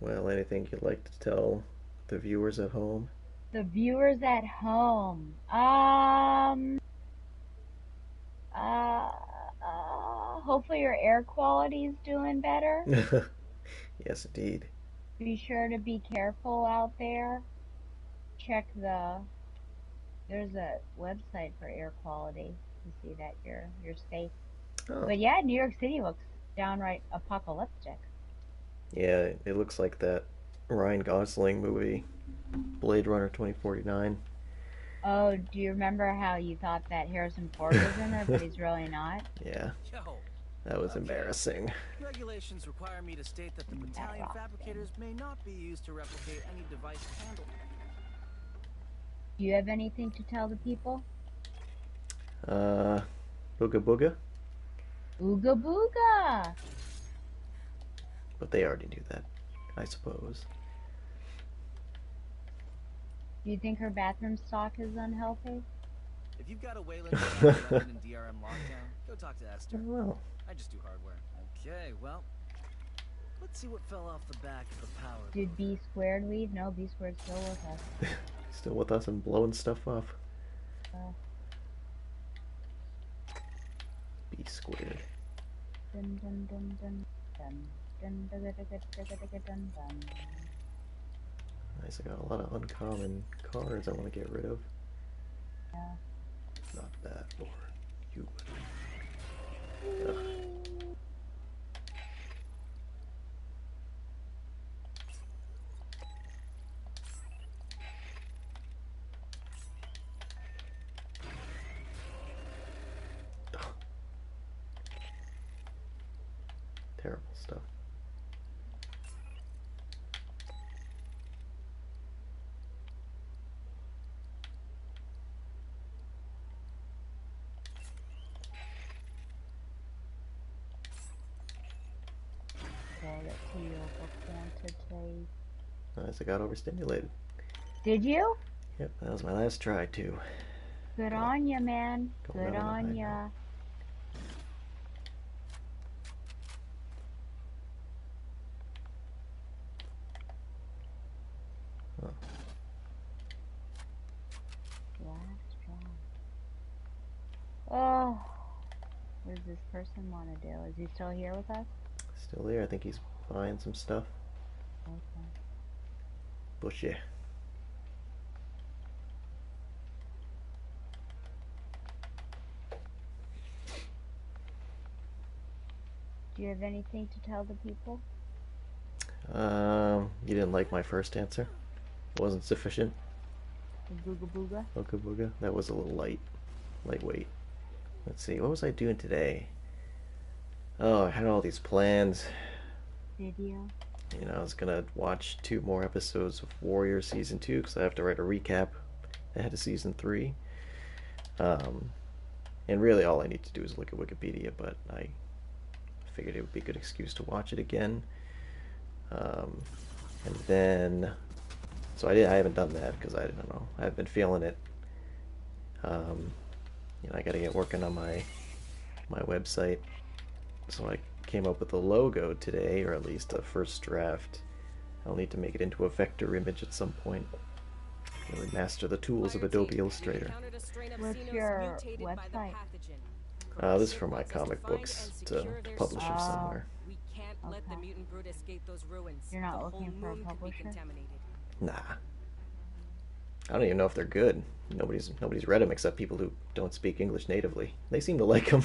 Well, anything you'd like to tell the viewers at home? The viewers at home. Hopefully your air quality is doing better. Yes, indeed. Be sure to be careful out there. Check there's a website for air quality to see that you're safe. Oh, But yeah, New York City looks downright apocalyptic. yeah, it looks like that Ryan Gosling movie, Blade Runner 2049. Oh, do you remember how you thought that Harrison Ford was in it, but he's really not? Yeah, Yo, that was okay. embarrassing. Regulations require me to state that the battalion Interesting. fabricators may not be used to replicate any device handled. Do you have anything to tell the people? Uh, Booga Booga? Ooga booga! But they already knew that, I suppose. Do you think her bathroom stock is unhealthy? If you've got a Wayland command running in DRM lockdown, go talk to Esther. Well, I just do hardware. Okay, well, let's see what fell off the back of the power. Did B squared leave? No, B squared's still with us. still with us and blowing stuff up. Uh, B squared. dun dun dun dun dun dun dun dun dun dun dun dun dun. Nice, I got a lot of uncommon cards I want to get rid of. Yeah. Not that, or you. Ugh. Terrible stuff. Quantity. Nice, I got overstimulated. Did you? Yep, that was my last try too. Good Got on ya, man. going Good on on behind me. ya. Oh, Last try. Oh, what does this person want to do? Is he still here with us? still there. I think he's buying some stuff. Okay. Bushy. Do you have anything to tell the people? You didn't like my first answer? It wasn't sufficient. The booga booga Booga booga. That was a little lightweight. Let's see. What was I doing today? Oh, I had all these plans. video? You know, I was gonna watch 2 more episodes of Warrior season 2 because I have to write a recap ahead of season 3. Um, and really, all I need to do is look at Wikipedia. But I figured it would be a good excuse to watch it again. Um, and then, so I haven't done that because I don't know. I've been feeling it. Um, I got to get working on my website. So I came up with a logo today, or at least a first draft. I'll need to make it into a vector image at some point. Really master the tools of Adobe Illustrator. What's your website? This is for my comic books to publish them Oh, somewhere. We can't let the okay. mutant brood escape those ruins. You're not The whole looking for a moon could be publisher? contaminated. Nah, I don't even know if they're good. Nobody's read them except people who don't speak English natively. They seem to like them.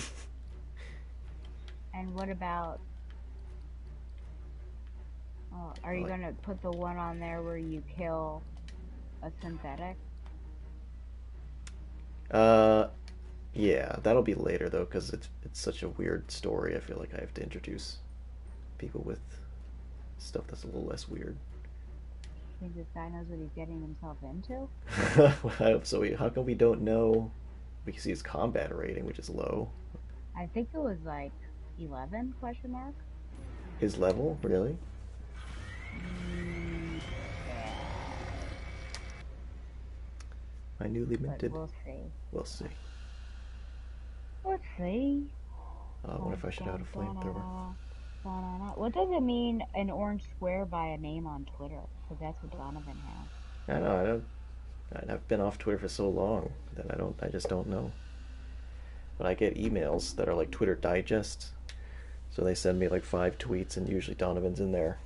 And what about, are you Like, going to put the one on there where you kill a synthetic? uh, yeah, that'll be later though, because it's such a weird story. I feel like I have to introduce people with stuff that's a little less weird. Think this guy knows what he's getting himself into? So how come we don't know? We can see his combat rating, which is low. I think it was like 11 question mark. His level, really? Yeah, My newly but minted. we'll see. We'll see. Let's see. I wonder if I should add a flamethrower. What does it mean, an orange square by a name on Twitter? Because that's what Donovan has. I know. I don't. I've been off Twitter for so long that I don't. I just don't know. But I get emails that are like Twitter digests. So they send me like 5 tweets, and usually Donovan's in there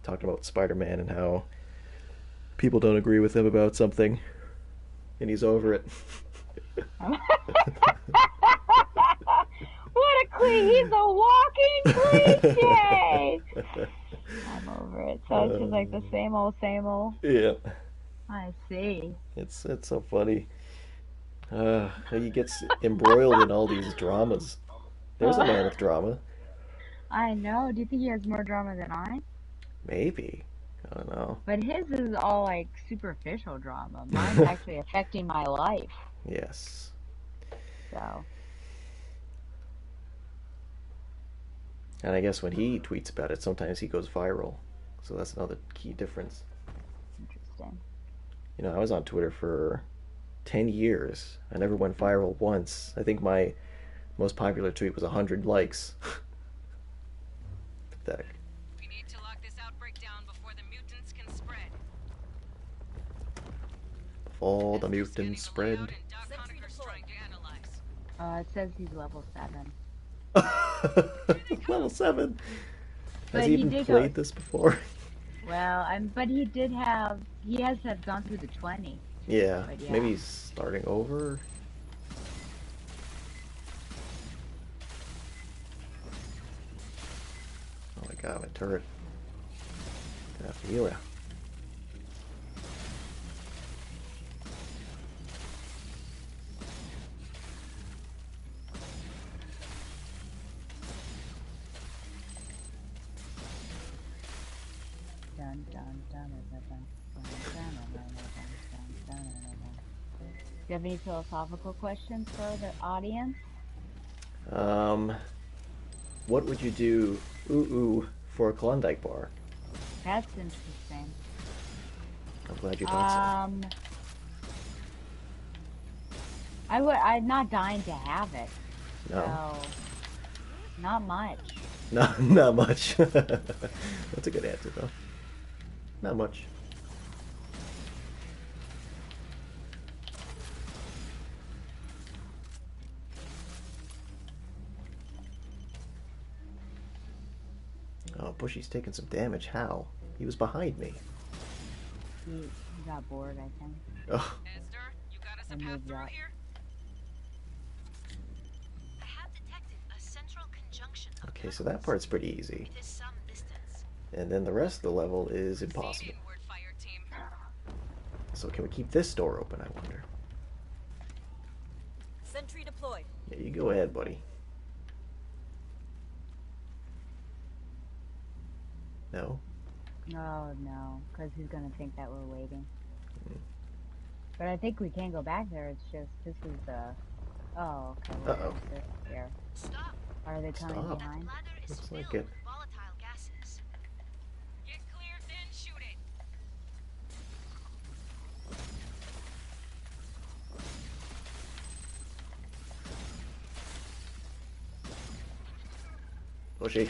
talking about Spider-Man and how people don't agree with him about something, and he's over it. What a cliche! He's a walking cliche. I'm over it. So it's just like the same old, same old. Yeah, I see. it's so funny. He gets embroiled in all these dramas. There's a man with drama. I know. Do you think he has more drama than I? Maybe. I don't know. But his is all like superficial drama. Mine's actually affecting my life. Yes. So, And I guess when he tweets about it, sometimes he goes viral. So that's another key difference. interesting. You know, I was on Twitter for 10 years. I never went viral once. I think my most popular tweet was 100 likes. Pathetic. We need to lock this outbreak down before the mutants can spread. All the mutants spread. Sentry deployed. It says he's level 7. Level 7. Has But he he even did played go. this before? Well, but he did have. He has to have gone through the 20. Yeah. But yeah. Maybe he's starting over. Oh my god, my turret. Gonna have to heal ya. Dun, dun, dun, dun, dun, dun, dun, dun, dun, dun, dun, dun, dun. Do you have any philosophical questions for the audience? Um, what would you do, for a Klondike bar? That's interesting. I'm glad you thought I'm not dying to have it. so. No. So, not much. Not much. That's a good answer, though. Not much. Oh, Bushy's taking some damage. How? He was behind me. He got bored, I think. Oh, Esther, you got us a And path moved through up. here? I have detected a central conjunction of okay, so that part's pretty easy. It is some distance. And then the rest of the level is impossible. Inward, Fireteam. So can we keep this door open, I wonder? Sentry deployed. Yeah, you go ahead, buddy. No? Oh, no, because he's going to think that we're waiting. But I think we can go back there. It's just, this is the... Oh, okay. Uh-oh. This here. Stop. Are they coming Stop. behind? Ladder is Looks filled like it. with volatile gases. Get clear, then shoot it. Bushy.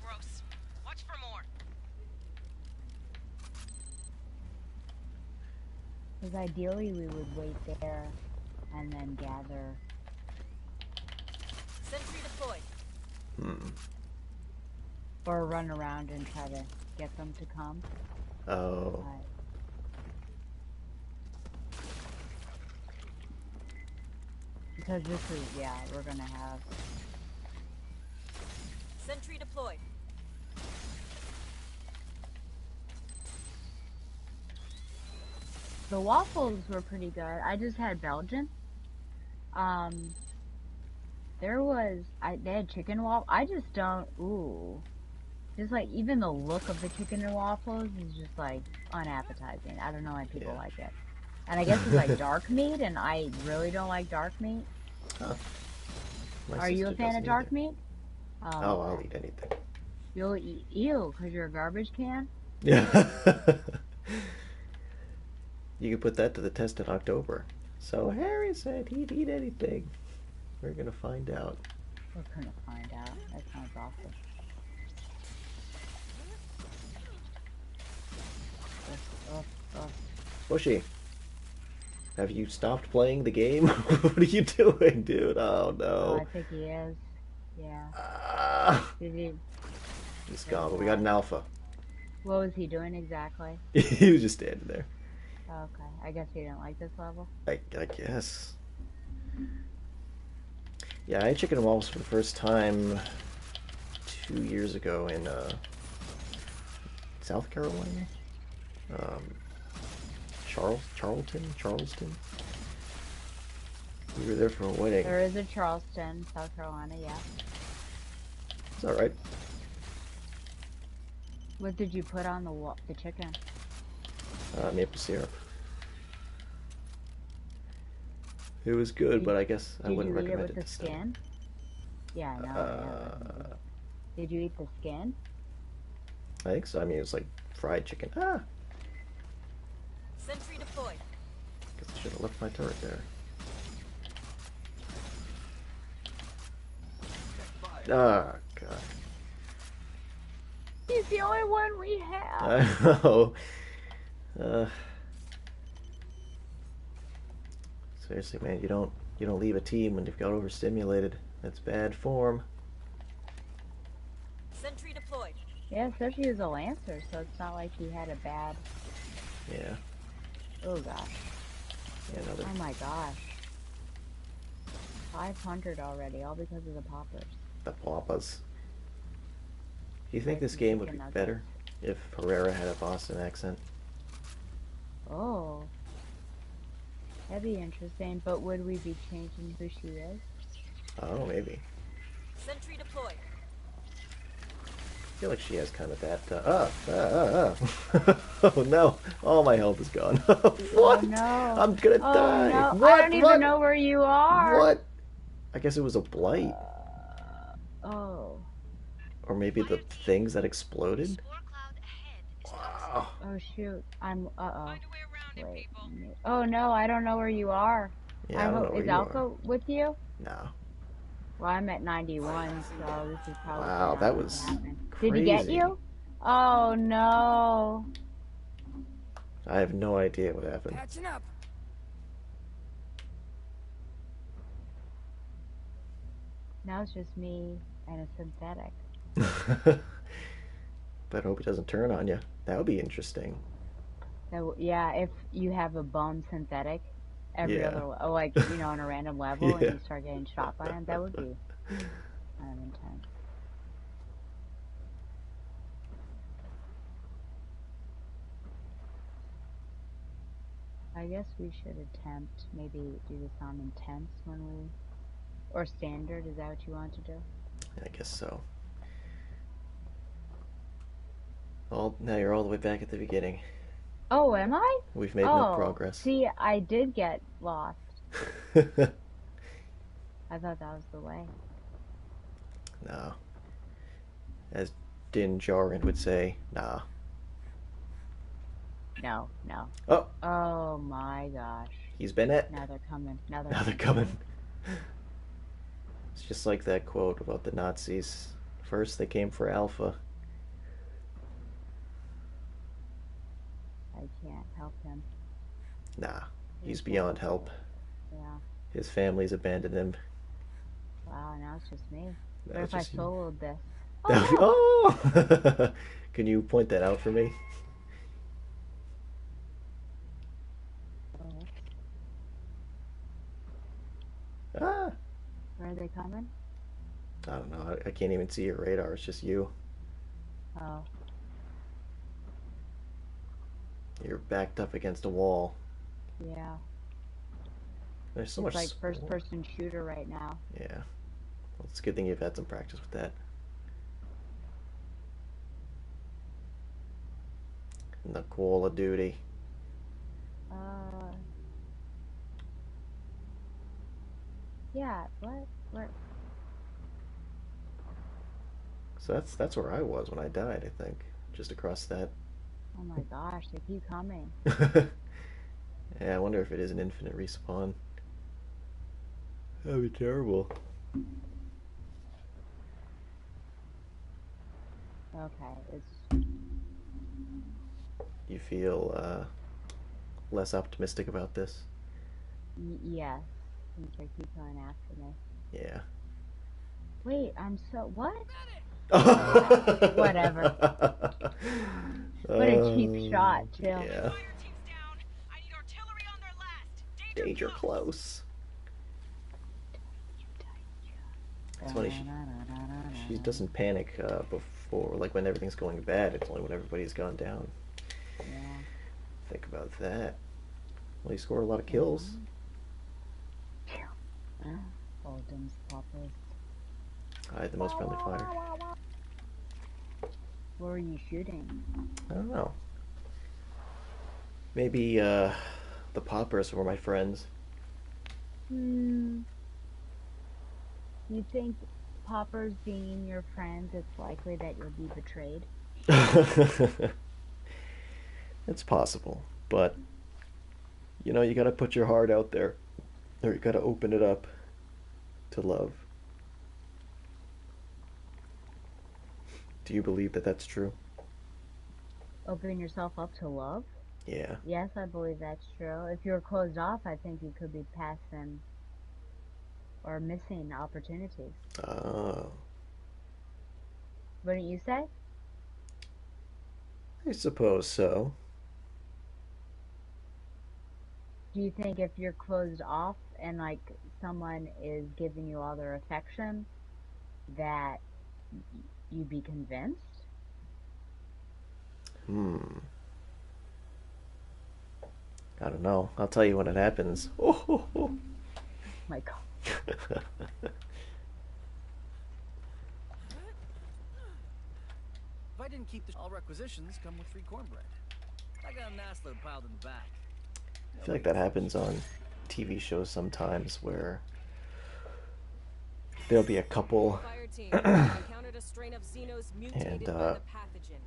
Gross. Watch for more. Because ideally we would wait there and then gather. Sentry deployed. Hmm. Or run around and try to get them to come. Oh. But because this is, yeah, we're going to have... Sentry deployed. The waffles were pretty good. I just had Belgian. They had chicken waffle. I just don't, just like, even the look of the chicken and waffles is just like unappetizing. I don't know why people Yeah. like it. And I guess it's like dark meat, and I really don't like dark meat. Huh. My Are you a sister fan of doesn't dark either. meat? Oh, I'll eat anything. You'll eat, ew, because you're a garbage can? Yeah. You could put that to the test in October. So Harry said he'd eat anything. We're gonna find out. We're gonna find out. That sounds awful. Oh, oh. Bushy, have you stopped playing the game? What are you doing, dude? Oh Oh, no. I think he is. Yeah. Ah, Did he? he's There's gone, but we got that. an alpha. What was he doing exactly? He was just standing there. Okay. I guess he didn't like this level. I guess. Yeah, I chicken and waffles for the first time 2 years ago in South Carolina. Um, Charleston. We were there for a wedding. There is a Charleston, South Carolina. Yeah. It's all right. What did you put on the chicken? Maple syrup. It was good, but I guess I Did wouldn't you eat it recommend with it the to someone. skin? Yeah, I know. Uh, Did you eat the skin? I think so. I mean, it was like fried chicken. Ah, Sentry deployed. guess I should have left my turret there. Ah, God. He's the only one we have. I know. Uh, seriously, man, you don't leave a team when you've got overstimulated. That's bad form. Sentry deployed. Yeah, especially as a Lancer, so it's not like he had a bad... Yeah. Oh, gosh. Yeah, another. Oh, my gosh. 500 already, all because of the poppers. The Papas. Do you think Right, this some game would chicken be nuggets. better if Herrera had a Boston accent? Oh. That'd be interesting, but would we be changing who she is? Oh, maybe. Sentry deployed. I feel like she has kind of that. Oh no! All my health is gone. What? Oh, no. I'm gonna Oh, die. no. What? I don't even know where you are. What? I guess it was a blight, Oh. or maybe the things that exploded. Spore cloud ahead is Wow. Oh, shoot. I'm... Uh-oh. Find a way around it, Wait. people. Oh, no, I don't know where you are. Yeah, I don't know where Is you Alpha are. with you? No. Well, I'm at 91, so this is probably Wow, not that gonna was happen. crazy. Did he get you? Oh, no. I have no idea what happened. Patching up. Now it's just me and a synthetic. But I hope it doesn't turn on you. That would be interesting. So, yeah, if you have a bum synthetic every Yeah. other, like, on a random level Yeah. and you start getting shot by him, that would be kind of intense. I guess we should attempt maybe do this on intense when we, or standard, is that what you want to do? I guess so. Now you're all the way back at the beginning. Oh, am I? We've made no Oh, progress. see, I did get lost. I thought that was the way. No. As Din Djarin would say, nah. No, no. Oh, Oh my gosh. he's been it. Now they're coming. Now Now they're coming. It's just like that quote about the Nazis. First they came for Alpha. I can't help him. Nah, he's beyond help. Yeah. His family's abandoned him. Wow, now it's just me. That What was if I just you. soloed this? Oh! Can you point that out for me? Oh, Ah! where are they coming? I don't know. I can't even see your radar. It's just you. Oh, You're backed up against a wall. yeah. There's so It's much. like first-person shooter right now. Yeah. Well, it's a good thing you've had some practice with that. And the Call of Duty. Yeah, what? Where? So that's where I was when I died, I think. Just across that. Oh my gosh, they keep coming. Yeah, I wonder if it is an infinite respawn. That'd be terrible. Okay, it's You feel less optimistic about this? yes. Since they keep going after me. Yeah. Wait, I'm so what? Whatever. What a cheap shot, too. Yeah. Fireteam's down. I need artillery on their last. Danger close. It's funny, she doesn't panic before, like when everything's going bad. It's only when everybody's gone down. Yeah. Think about that. Well, you score a lot of kills. Golden's poppers. I had the most friendly fire. Where are you shooting? I don't know. Maybe the poppers were my friends. You think poppers being your friends, it's likely that you'll be betrayed? It's possible, but you gotta put your heart out there, or you gotta open it up to love. Do you believe that that's true? Open yourself up to love? Yeah. Yes, I believe that's true. If you're closed off, I think you could be passing or missing opportunities. Oh. Wouldn't you say? I suppose so. Do you think if you're closed off and like someone is giving you all their affection, that you'd be convinced? I don't know. I'll tell you when it happens. Oh. My God. If I didn't keep all requisitions come with free cornbread. I got an assload piled in the back. I feel like that happens on TV shows sometimes where there'll be a couple Fireteam encountered a strain of Xenos mutated and by the pathogen.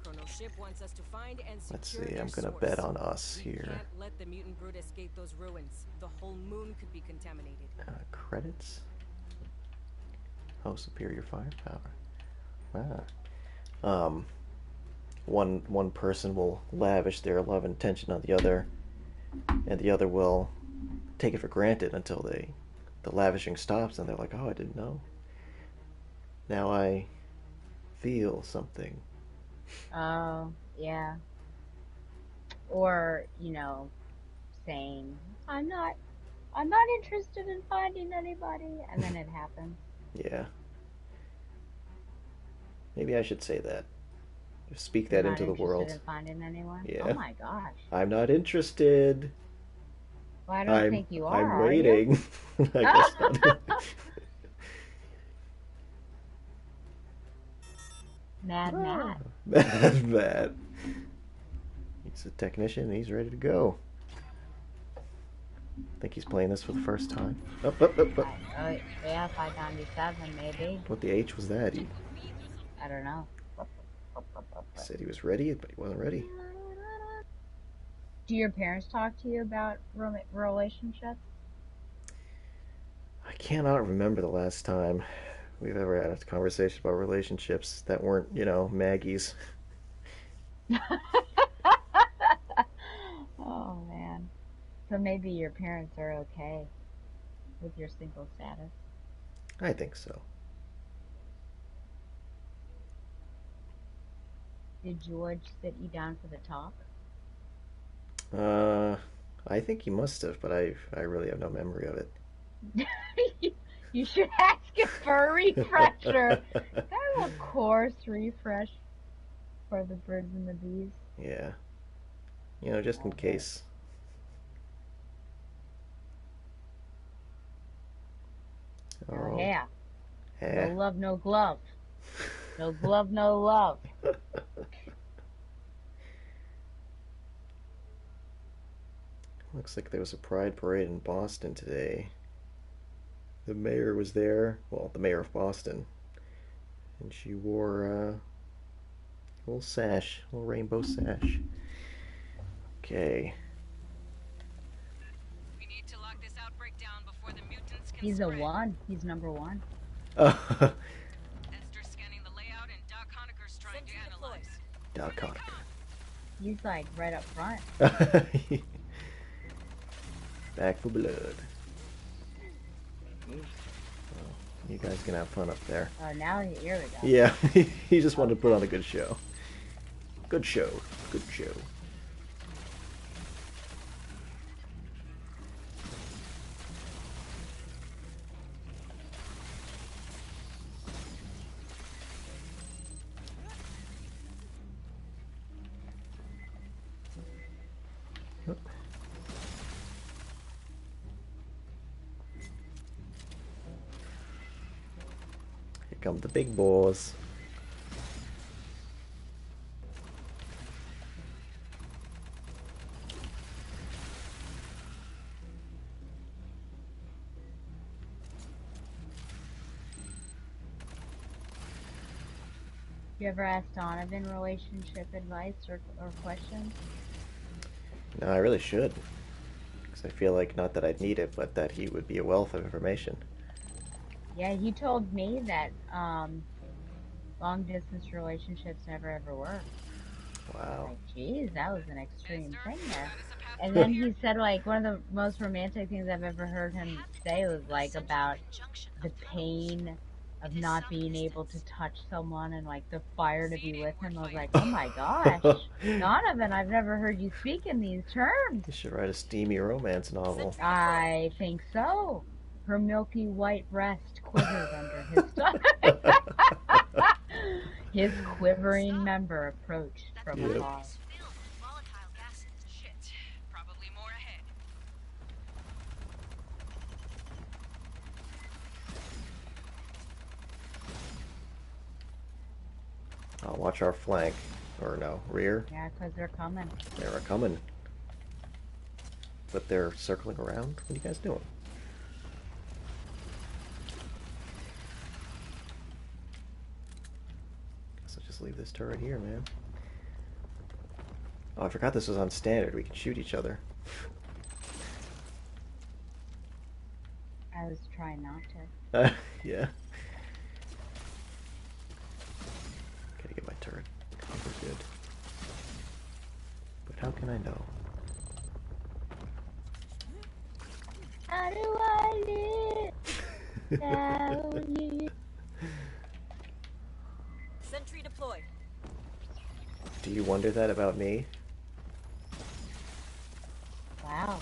Colonel Ship wants us to find and let's secure see, their I'm gonna source. bet on us We here. can't let the mutant brood escape those ruins. The whole moon could be contaminated. Credits. Oh, superior firepower. One person will lavish their love and attention on the other, and the other will take it for granted until the lavishing stops, and they're like, "Oh, I didn't know. Now I feel something." Oh, yeah. Or, saying, I'm not interested in finding anybody, and then it happens. Yeah. Maybe I should say that. Just speak You're that not into the interested world. in finding anyone? Yeah. Oh my gosh. I'm not interested. Well, I don't think you are I'm you? waiting. I guess not. Mad Matt. Mad Matt. He's a technician and he's ready to go. I think he's playing this for the first time. Up. Oh, yeah, 597 maybe. What the H was that? He I don't know. said he was ready, but he wasn't ready. Do your parents talk to you about relationships? I cannot remember the last time we've ever had a conversation about relationships that weren't, Maggie's. Oh man. So maybe your parents are okay with your single status. I think so. Did George sit you down for the talk? I think he must have, but I really have no memory of it. You should ask him for a refresher. Kind of a course refresh for the birds and the bees. Yeah. Just in case. Oh, yeah. Eh. No love, no glove. No glove, no love. Looks like there was a pride parade in Boston today. The mayor was there. Well, the mayor of Boston. And she wore a little sash, a little rainbow sash. Okay. We need to lock this outbreak down before the mutants can He's a spread. 1. He's number 1. Oh, Esther's scanning the layout and Doc Honeker's trying to Sentry deployed. analyze. Doc Here they Cotter. He's like right up front. Back for blood. Well, you guys can have fun up there. Oh, now here we go. Yeah, he just wanted to put on a good show. Good show. Good show. Here come the big boys. You ever asked Donovan relationship advice or questions? No, I really should. Because I feel like, not that I'd need it, but that he would be a wealth of information. Yeah, he told me that long distance relationships never ever work. Wow. Like, geez, that was an extreme Esther, thing you there. notice a path And through then here? he said, like, one of the most romantic things I've ever heard him say was, like, about the pain of not being able to touch someone and, like, the fire to be with him. I was like, oh my gosh, Donovan, I've never heard you speak in these terms. You should write a steamy romance novel. I think so. Her milky white breast quivered under his stomach. His quivering member approached from Yep. afar. Shit. Probably more ahead. I'll watch our flank. Or no, rear. Yeah, 'cause they're coming. They're coming. But they're circling around? What are you guys doing? Guess I'll just leave this turret here, man. Oh, I forgot this was on standard. We can shoot each other. I was trying not to. Yeah. Gotta get my turret. We're good. But how can I know? How do I live without you? Sentry deployed. Do you wonder that about me? Wow.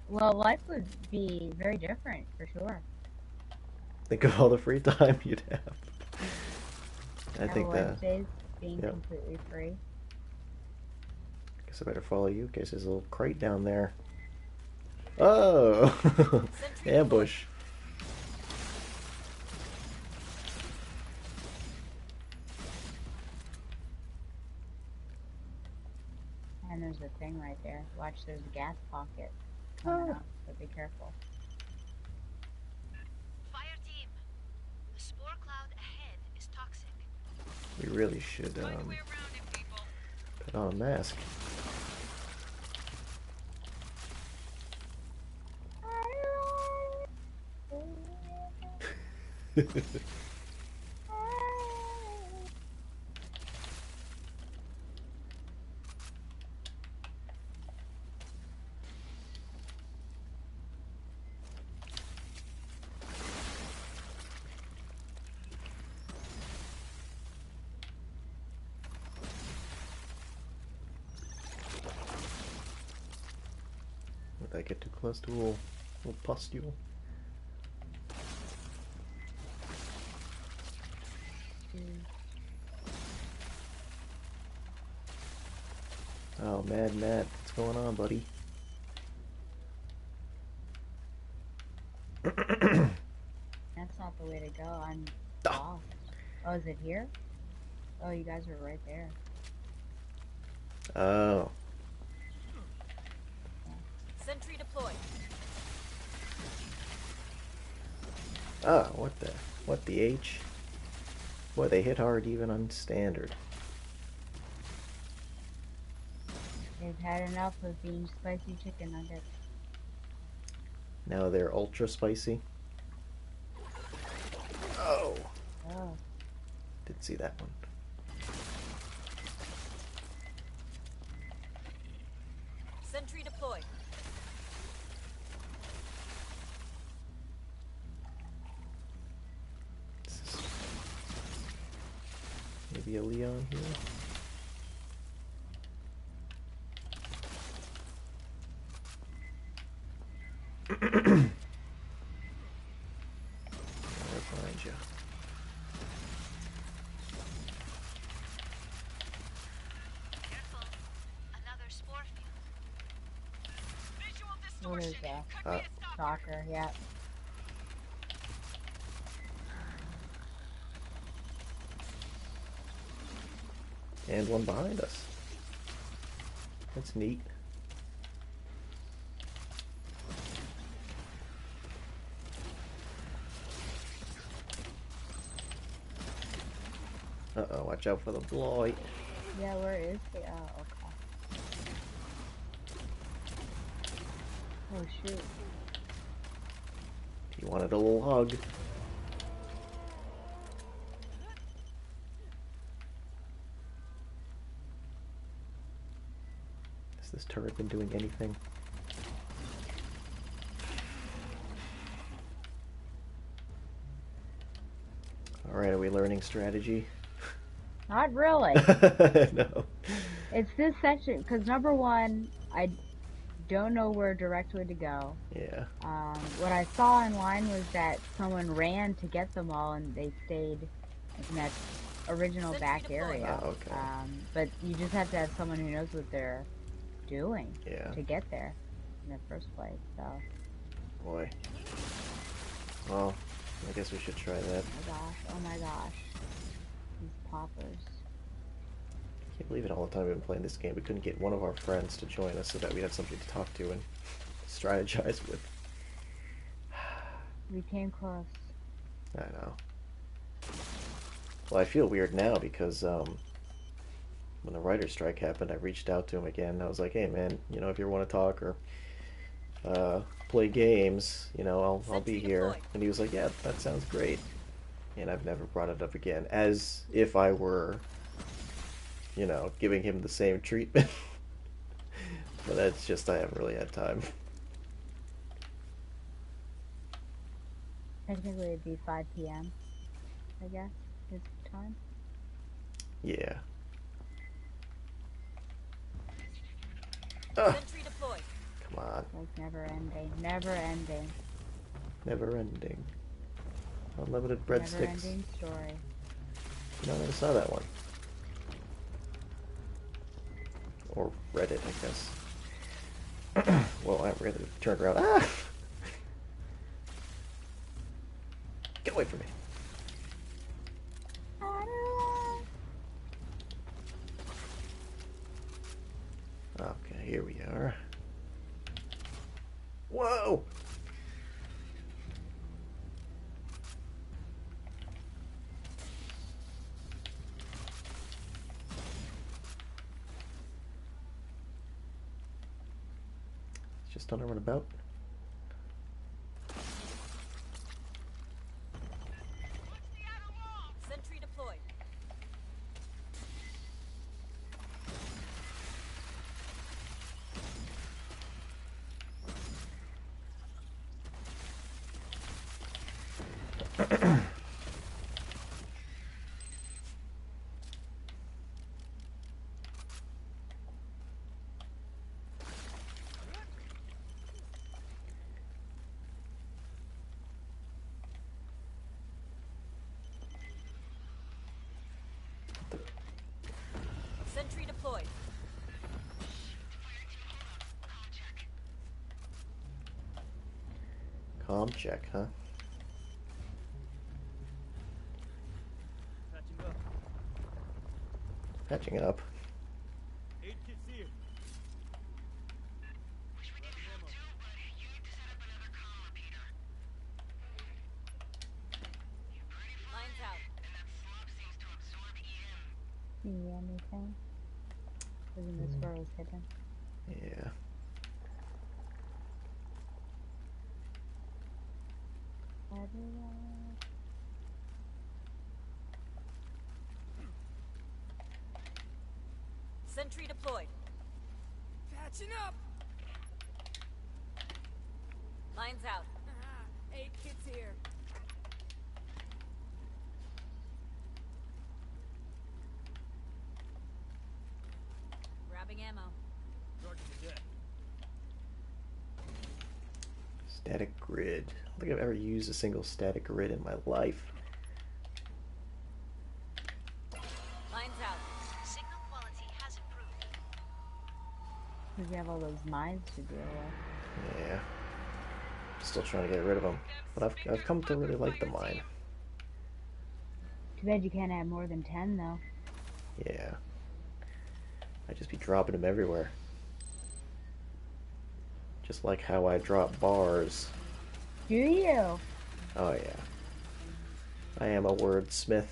Well, life would be very different for sure. Think of all the free time you'd have. I Our think that. Wednesdays being Yep. completely free. Guess I better follow you. Guess there's a little crate down there. Oh! Ambush. And there's a thing right there. Watch, there's a gas pocket coming up, so be careful. Fireteam, the spore cloud ahead is toxic. We really should Find a way around it, people. put on a mask. Would I get too close to a little pustule? Oh, Mad Matt, what's going on, buddy? That's not the way to go. I'm Oh. lost. Oh, is it here? Oh, you guys are right there. Oh. Sentry deployed. Ah, what the H? Boy, they hit hard even on standard. They've had enough of being spicy chicken nuggets. Now they're ultra spicy. Oh, Oh. did see that one. Sentry deployed. Maybe a Leon here. Right behind you. Careful. Another spore field. Visual What is distortion. that? Could be a stopper. Stalker, yeah. And one behind us. That's neat. Uh-oh, watch out for the blight. Yeah, where is he? Oh, okay. Oh, shoot. He wanted a little hug. Has this turret been doing anything? Alright, are we learning strategy? Not really. No. It's this section, because number one, I don't know where directly to go. Yeah. What I saw online was that someone ran to get them all and they stayed in that original back area. Oh, okay. But you just have to have someone who knows what they're doing Yeah. to get there in the first place, so. Boy. Well, I guess we should try that. Oh my gosh. These poppers. I can't believe it, all the time we've been playing this game, we couldn't get one of our friends to join us so that we'd have something to talk to and strategize with. We came close. I know. Well, I feel weird now because when the writer's strike happened, I reached out to him again. I was like, hey man, you know, if you want to talk or play games, you know, I'll be here. And he was like, yeah, that sounds great. And I've never brought it up again, as if I were, you know, giving him the same treatment. But that's just, I haven't really had time. Technically it'd be 5 p.m., I guess, his time. Yeah. Sentry deployed. Come on. Like never ending. Never ending. Never ending. Unlimited Never breadsticks. ending story. No, I never saw that one. Or read it, I guess. Well, I read it. Turned around. Ah! Get away from me. Okay, here we are. Whoa! Just don't know what about. Sentry deployed. Sentry deployed. Calm check, huh? Patching it up. Lines out. See anything? Isn't this where it was hidden? Yeah. Sentry deployed. Patching up. Lines out. Aid kit's here. Grabbing ammo. Target to dead. Static grid. I don't think I've ever used a single static grid in my life. Lines out. Signal quality has improved. Because you have all those mines to deal with. Yeah. Still trying to get rid of them. But I've come to really like the mine. Too bad you can't have more than 10, though. Yeah. I'd just be dropping them everywhere. Just like how I drop bars. Do you? Oh yeah. I am a wordsmith.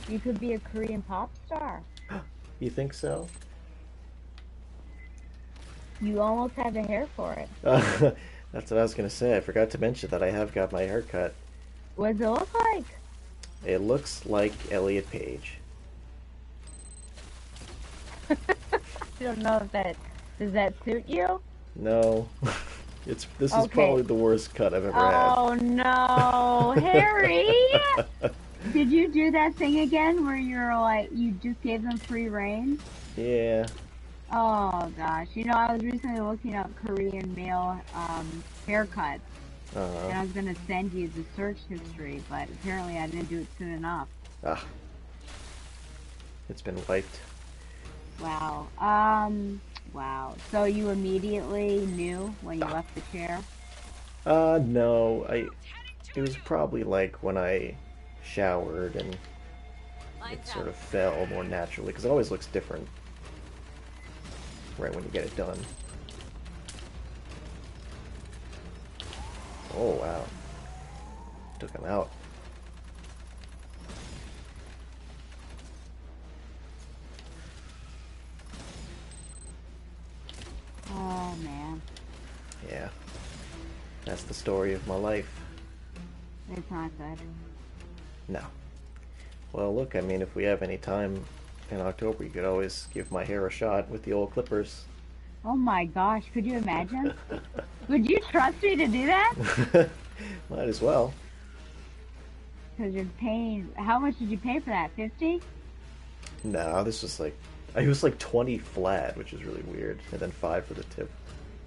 You could be a Korean pop star. You think so? You almost have the hair for it. That's what I was gonna say. I forgot to mention that I have got my hair cut. What does it look like? It looks like Elliot Page. I don't know if that... Does that suit you? No. This is Okay. probably the worst cut I've ever had. Oh, no. Harry! Did you do that thing again where you're like, you just gave them free reign? Yeah. Oh, gosh. You know, I was recently looking up Korean male haircuts. And I was going to send you the search history, but apparently I didn't do it soon enough. Ah. It's been wiped. Wow. Wow. So you immediately knew when you left the chair? No. It was probably like when I showered and it sort of fell more naturally, because it always looks different right when you get it done. Oh, wow. Took him out. Oh, man. Yeah. That's the story of my life. It's not good. No. Well, look, I mean, if we have any time in October, you could always give my hair a shot with the old clippers. Oh my gosh, could you imagine? Would you trust me to do that? Might as well. Because you're paying, how much did you pay for that, 50? No, this was like, it was like 20 flat, which is really weird, and then 5 for the tip,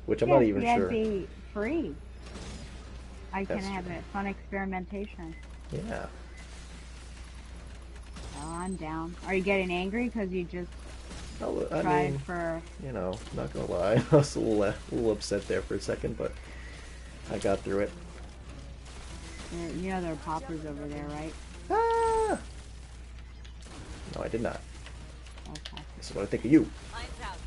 which I'm not even sure. That'd be free. I can That's have a fun experimentation. Yeah. Oh, I'm down. Are you getting angry because you just I tried mean, for... you know, not gonna lie, I was a little upset there for a second, but I got through it. You know there are poppers over there, right? Ah! No, I did not. Okay. This is what I think of you. Lines out.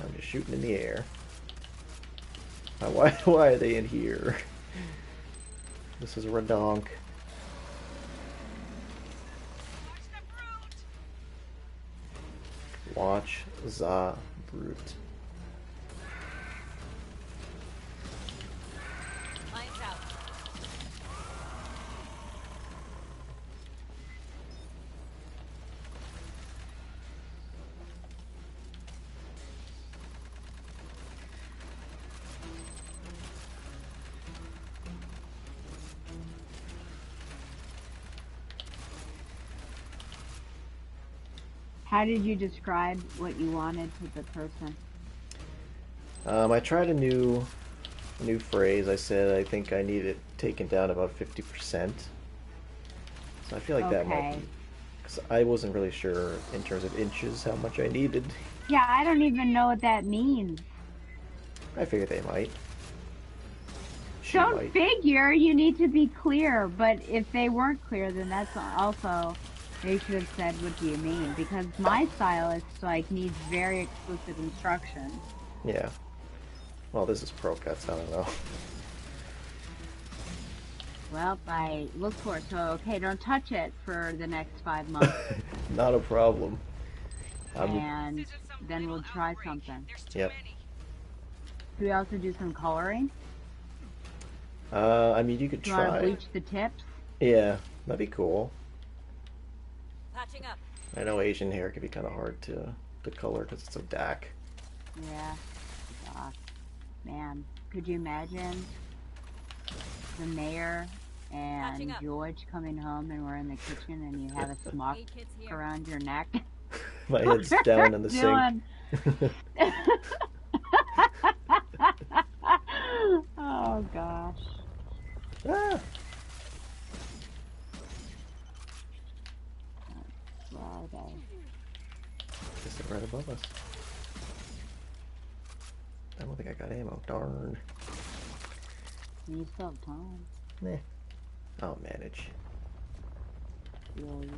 I'm just shooting in the air. Why are they in here? This is redonk. Watch the brute. Lines out. How did you describe what you wanted to the person? I tried a new phrase. I said I think I need it taken down about 50%. So I feel like that might Okay. be, because I wasn't really sure in terms of inches how much I needed. Yeah, I don't even know what that means. I figured they might. She Don't might. figure, you need to be clear, but if they weren't clear, then that's also, they should have said, what do you mean? Because my stylist, like, needs very explicit instructions. Yeah. Well, this is pro cuts. I don't know. Well, I look for it, so, okay, don't touch it for the next 5 months, Not a problem. and then we'll try something. Yep. Do we also do some coloring? I mean, you could Do you want to try. bleach the tips? Yeah, that'd be cool. Patching up. I know Asian hair can be kind of hard to color because it's so dark. Yeah. Gosh. Man, could you imagine the mayor Patching and up. George coming home and we're in the kitchen and you have a smock Aid kits here. around your neck? My What head's are down in the you sink. doing? Oh gosh. Ah, Friday. is it right above us? I don't think I got ammo. Darn. You still have time. Meh. I'll manage. Yeah, yeah.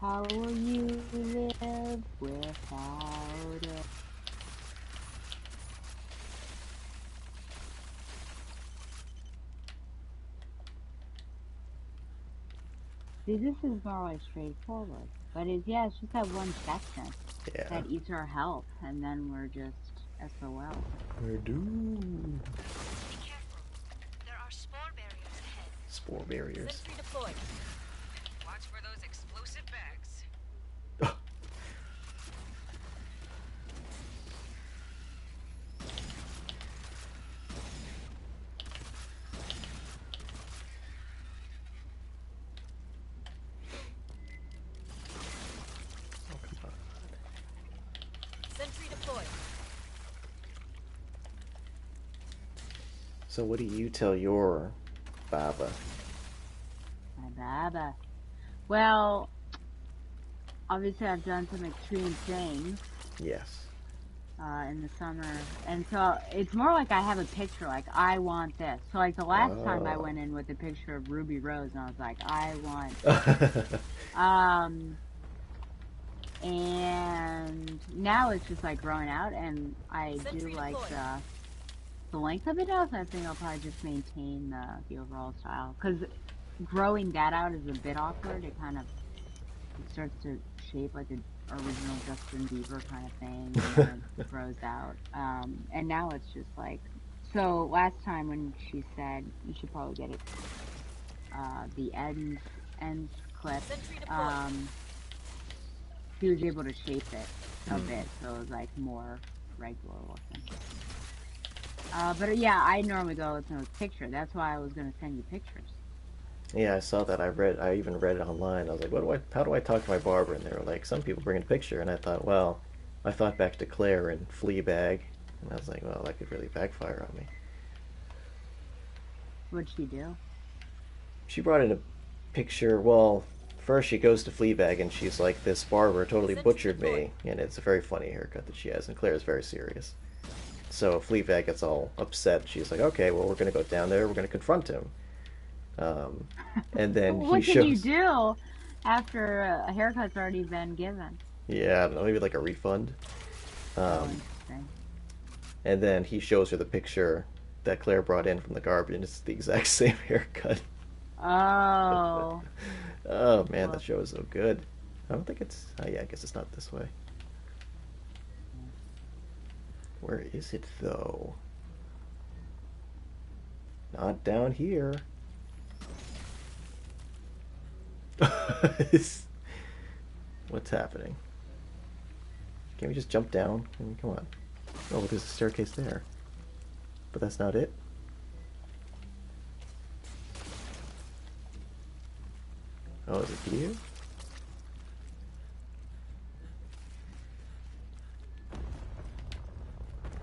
How will you live without it? See, this is more like straightforward. But it's just that one section Yeah. that eats our health, and then we're just SOL. We're doomed. Be careful. There are spore barriers ahead. Spore barriers. Sentry deployed. Watch for those explosive bags. Oh, come on. Sentry deployed. So what do you tell your Baba? My baba. Well, obviously I've done some extreme things Yes. in the summer, and so it's more like I have a picture, like I want this. So like the last time I Oh. went in with a picture of Ruby Rose, and I was like, I want, Oh, and now it's just like growing out, and I do Sentry like deployed. the length of it now, so I think I'll probably just maintain the overall style, because growing that out is a bit awkward. It kind of it starts to shape like the original Justin Bieber kind of thing, and then it grows out. And now it's just like, so last time when she said you should probably get it, the end clip, Sentry deployed. she was able to shape it a bit, so it was like more regular looking. But yeah, I normally go with no picture. That's why I was gonna send you pictures. yeah, I saw that. I even read it online. I was like, how do I talk to my barber? And they were like, some people bring in a picture. And I thought, well, I thought back to Claire and Fleabag. And I was like, well, that could really backfire on me. What'd she do? She brought in a picture. Well, first she goes to Fleabag and she's like, this barber totally butchered me. And it's a very funny haircut that she has. And Claire is very serious. So Fleabag gets all upset. She's like, okay, well, we're going to go down there. We're going to confront him. And then he What can you shows. do after a haircut's already been given? Yeah, I don't know, maybe like a refund. Oh, Um, interesting. and then he shows her the picture that Claire brought in from the garbage, and it's the exact same haircut. Oh, Oh man, that well, show is so good. I don't think it's. Oh yeah, I guess it's not this way. Where is it though? Not down here. What's happening? Can we just jump down? I mean, come on. Oh, there's a staircase there. But that's not it. Oh, is it here?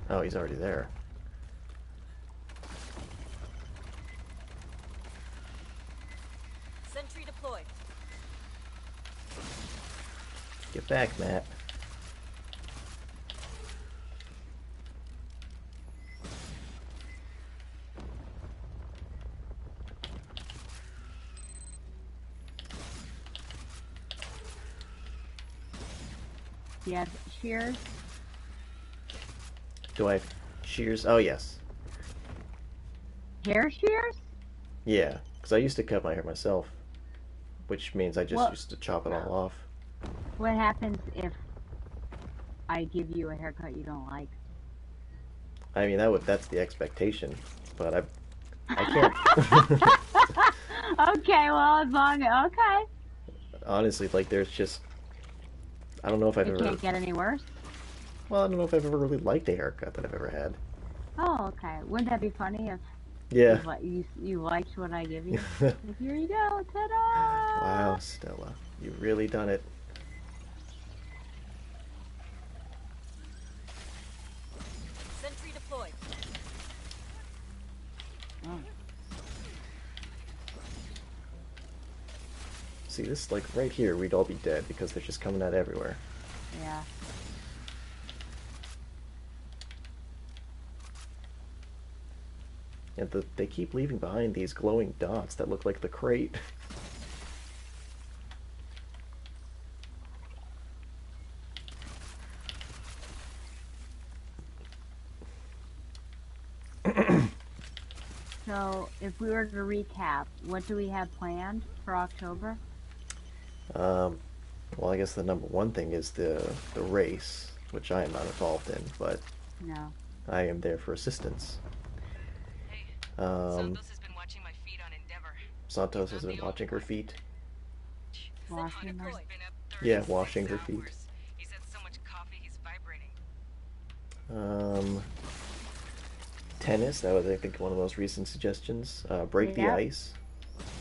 Oh, he's already there. Sentry deployed. Get back, Matt. yes, shears. Do I have shears? Oh, yes. Hair shears? Yeah, because I used to cut my hair myself, which means I just Well, used to chop it all off. what happens if I give you a haircut you don't like? I mean, that's the expectation, but I can't. Okay, well, as long okay. Honestly, like, there's just, I don't know if I've It ever, can't get any worse. well, I don't know if I've ever really liked a haircut that I've ever had. Oh, okay. Wouldn't that be funny if Yeah. you liked what I give you? Like, here you go, ta-da! Wow, Stella, you've really done it. Sentry deployed. Oh. See, this, like, right here, we'd all be dead because they're just coming out everywhere. Yeah. And they keep leaving behind these glowing dots that look like the crate. So, if we were to recap, what do we have planned for October? Um, well, I guess the number one thing is the race, which I am not involved in, but No. I am there for assistance. Hey, Um, Santos has been watching my feed on Endeavor. Santos has been watching her feet. Washing them. Hunter's been up Yeah, 36 washing her feet. hours. He's had so much coffee, he's vibrating. Tennis, that was, I think, one of the most recent suggestions. Break the Yep. ice.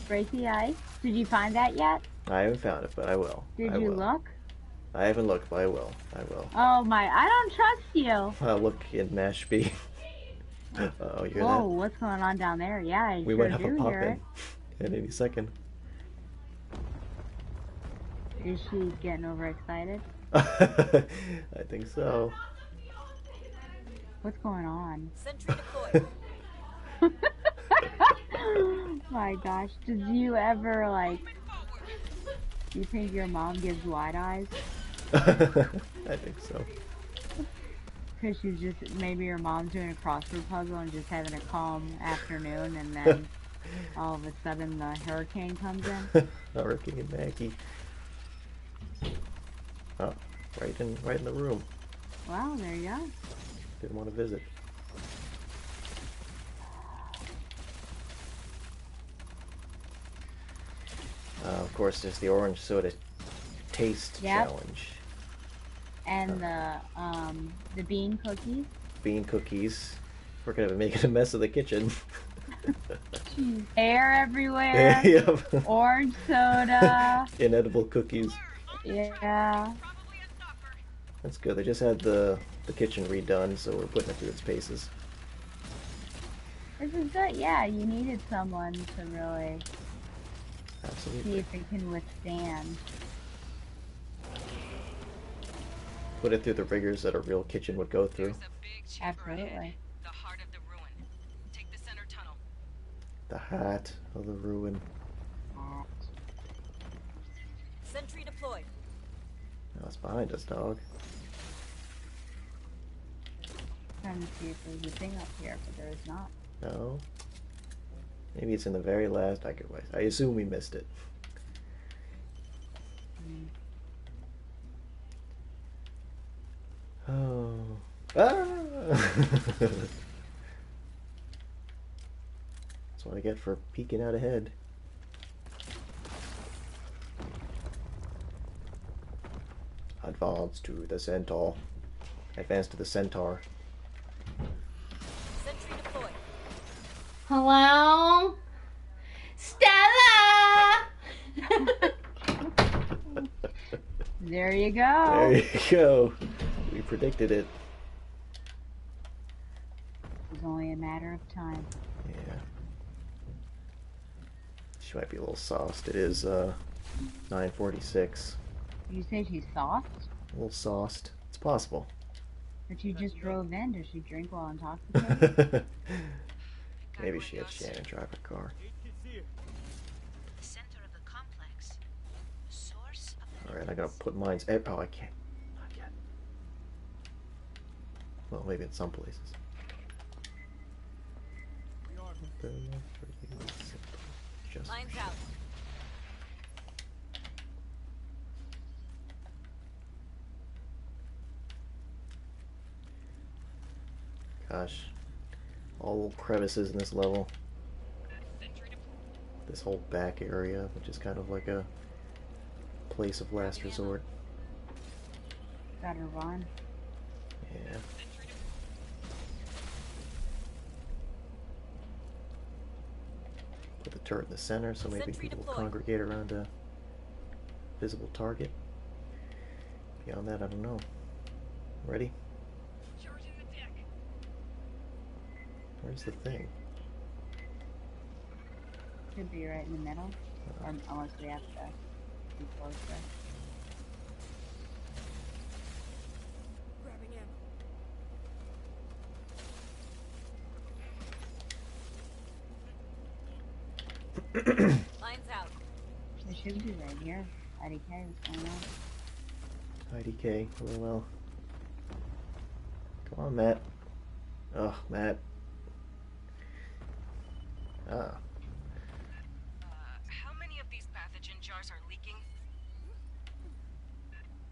Break the ice. Did you find that yet? I haven't found it, but I will. Did I you will. look? I haven't looked, but I will. I will. Oh my, I don't trust you. I'll look in Mashpee. Oh, you hear Whoa, that? what's going on down there? Yeah, I We sure might have a do pop hear in any second. it. Is she getting overexcited? I think so. What's going on? Sentry deployed. My gosh, did you ever like? Do you think your mom gives wide eyes? I think so. Because she's just maybe your mom's doing a crossword puzzle and just having a calm afternoon, and then all of a sudden the hurricane comes in. Hurricane Maggie. Oh, right in the room. Wow, there you go. Didn't want to visit. Of course, there's the orange soda taste Yep. challenge. And the bean cookies. Bean cookies. We're gonna be making a mess of the kitchen. Hair everywhere. Yep. Orange soda. Inedible cookies. Yeah. That's good. They just had the kitchen redone, so we're putting it through its paces. This is good. Yeah, you needed someone to really see Absolutely. if it can withstand. Put it through the rigors that a real kitchen would go through. There's a big chamber ahead, Absolutely. the heart of the ruin. Take the center tunnel. The hat of the ruin. Sentry deployed. Now it's behind us, dog. Trying to see if there's a thing up here, but there is not. No. Maybe it's in the very last. I assume we missed it. Oh. Ah! That's what I get for peeking out ahead. Advance to the centaur. Advance to the centaur. Sentry deployed. Hello? Stella! There you go. There you go. We predicted it. It's only a matter of time. Yeah. She might be a little sauced. It is 9:46. You say she's soft? A little sauced. It's possible. But you just drove in. Does she drink while intoxicated? Maybe she had Shannon drive her car. The center of the complex. The source of the Alright, I gotta put mine's. Oh, I can't. Not yet. Well, maybe in some places. Just Lines out. gosh. All crevices in this level. This whole back area, which is kind of like a place of last resort. Gotta run. Yeah. Put the turret in the center so maybe Sentry people will deployed. congregate around a visible target. Beyond that, I don't know. Ready? Where's the thing? Should be right in the middle. Or unless we have to be closer. Grabbing ammo. Lines out. It should be right here. IDK, what's going on? IDK, well. Come on, Matt. Oh, Matt. Ah. How many of these pathogen jars are leaking?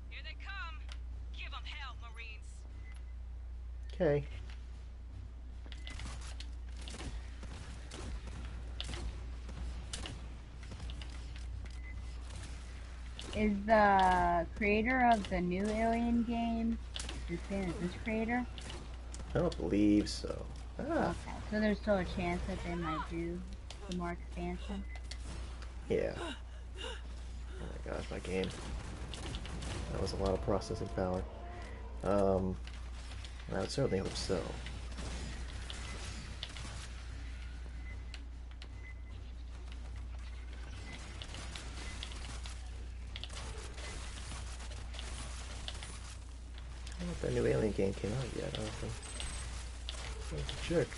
Here they come. Give them hell, Marines. Okay. Is the creator of the new Alien game the same as this creator? I don't believe so. Ah. Okay, so there's still a chance that they might do some more expansion. Yeah. Oh my gosh, my game. That was a lot of processing power. I would certainly hope so. I don't know if that new Alien game came out yet. I don't think. I have to check.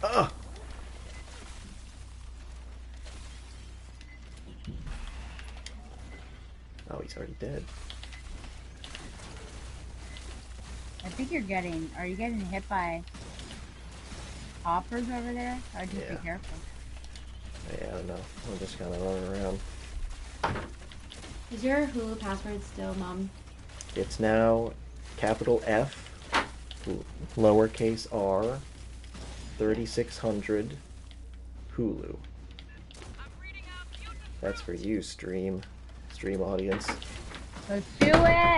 Ah! Oh, he's already dead. I think are you getting hit by hoppers over there? Or just Yeah. be careful. Yeah, I don't know. I'm just kind of running around. Is your Hulu password still Mom? It's now capital F, lowercase r, 3600 Hulu. That's for you, stream audience. Let's do it!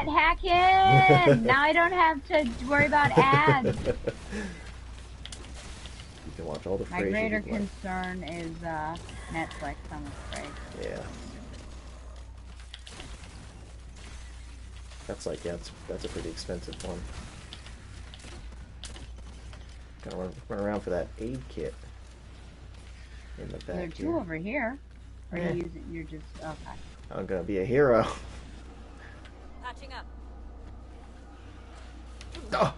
Hack it! Now I don't have to worry about ads. You can watch all the My Frasier greater you like. concern is Netflix, I'm afraid. Yeah. That's like, yeah, that's a pretty expensive one. Gotta run around for that aid kit in the back There are two here. over here. Or Yeah. you're just, okay. I'm gonna be a hero. Patching up. Oh!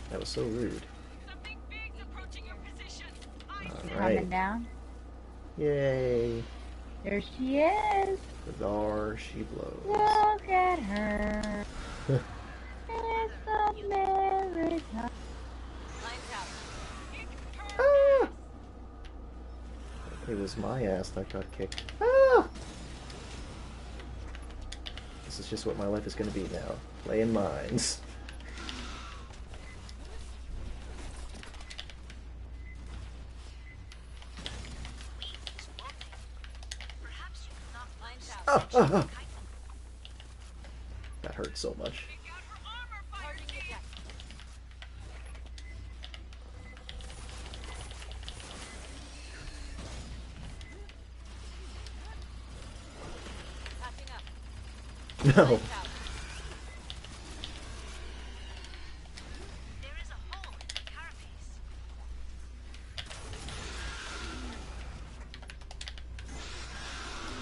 That was so rude. Something big's approaching your position. Coming Alright. down. Yay. There she is. There she blows. Look at her. It's America. Lines out. Ah! It was my ass that got kicked. Ah! This is just what my life is going to be now. Laying mines. Perhaps you could knock Lines out. Ah, ah, ah. That hurt so much. Targeting the deck. Patching up. No. Lines out. there is a hole in the carapace.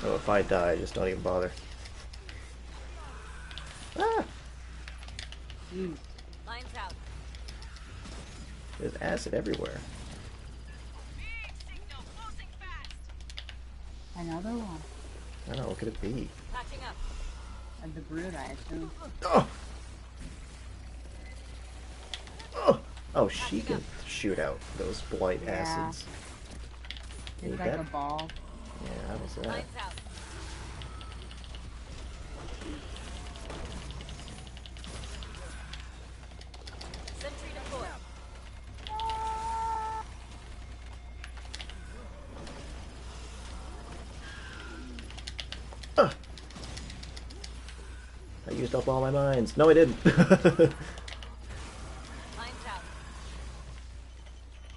Oh, if I die, just don't even bother. Ah! Lines out. There's acid everywhere. Big signal, closing fast. Another one. I don't know, what could it be? Patching up. Of the brood, I assume. Oh! Oh! Oh, she can shoot out those blight Yeah. acids. It's Need like that? a ball. Yeah, how was that? Lines out. used up all my mines. No, I didn't. Line's out.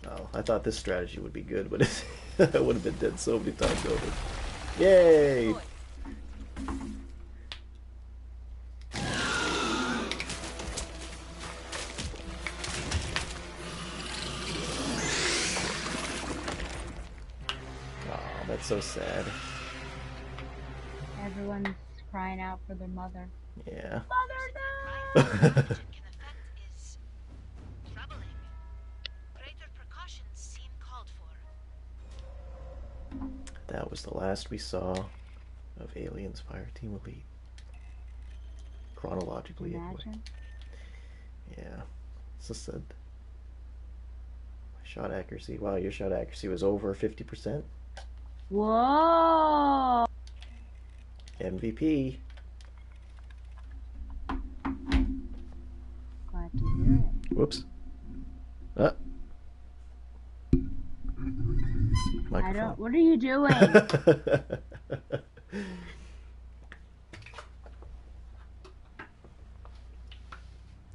Oh, I thought this strategy would be good, but I would have been dead so many times over. Yay! Boy. Oh, that's so sad. Everyone's crying out for their mother. Yeah. Rise in oxygen can affect is troubling. Greater precautions seem called for. That was the last we saw of Aliens Fireteam Elite. Chronologically, anyway. Imagine. Yeah. So sad. Shot accuracy. Wow, your shot accuracy was over 50%. Whoa! MVP. Glad to hear it. Whoops. Ah. I don't. What are you doing?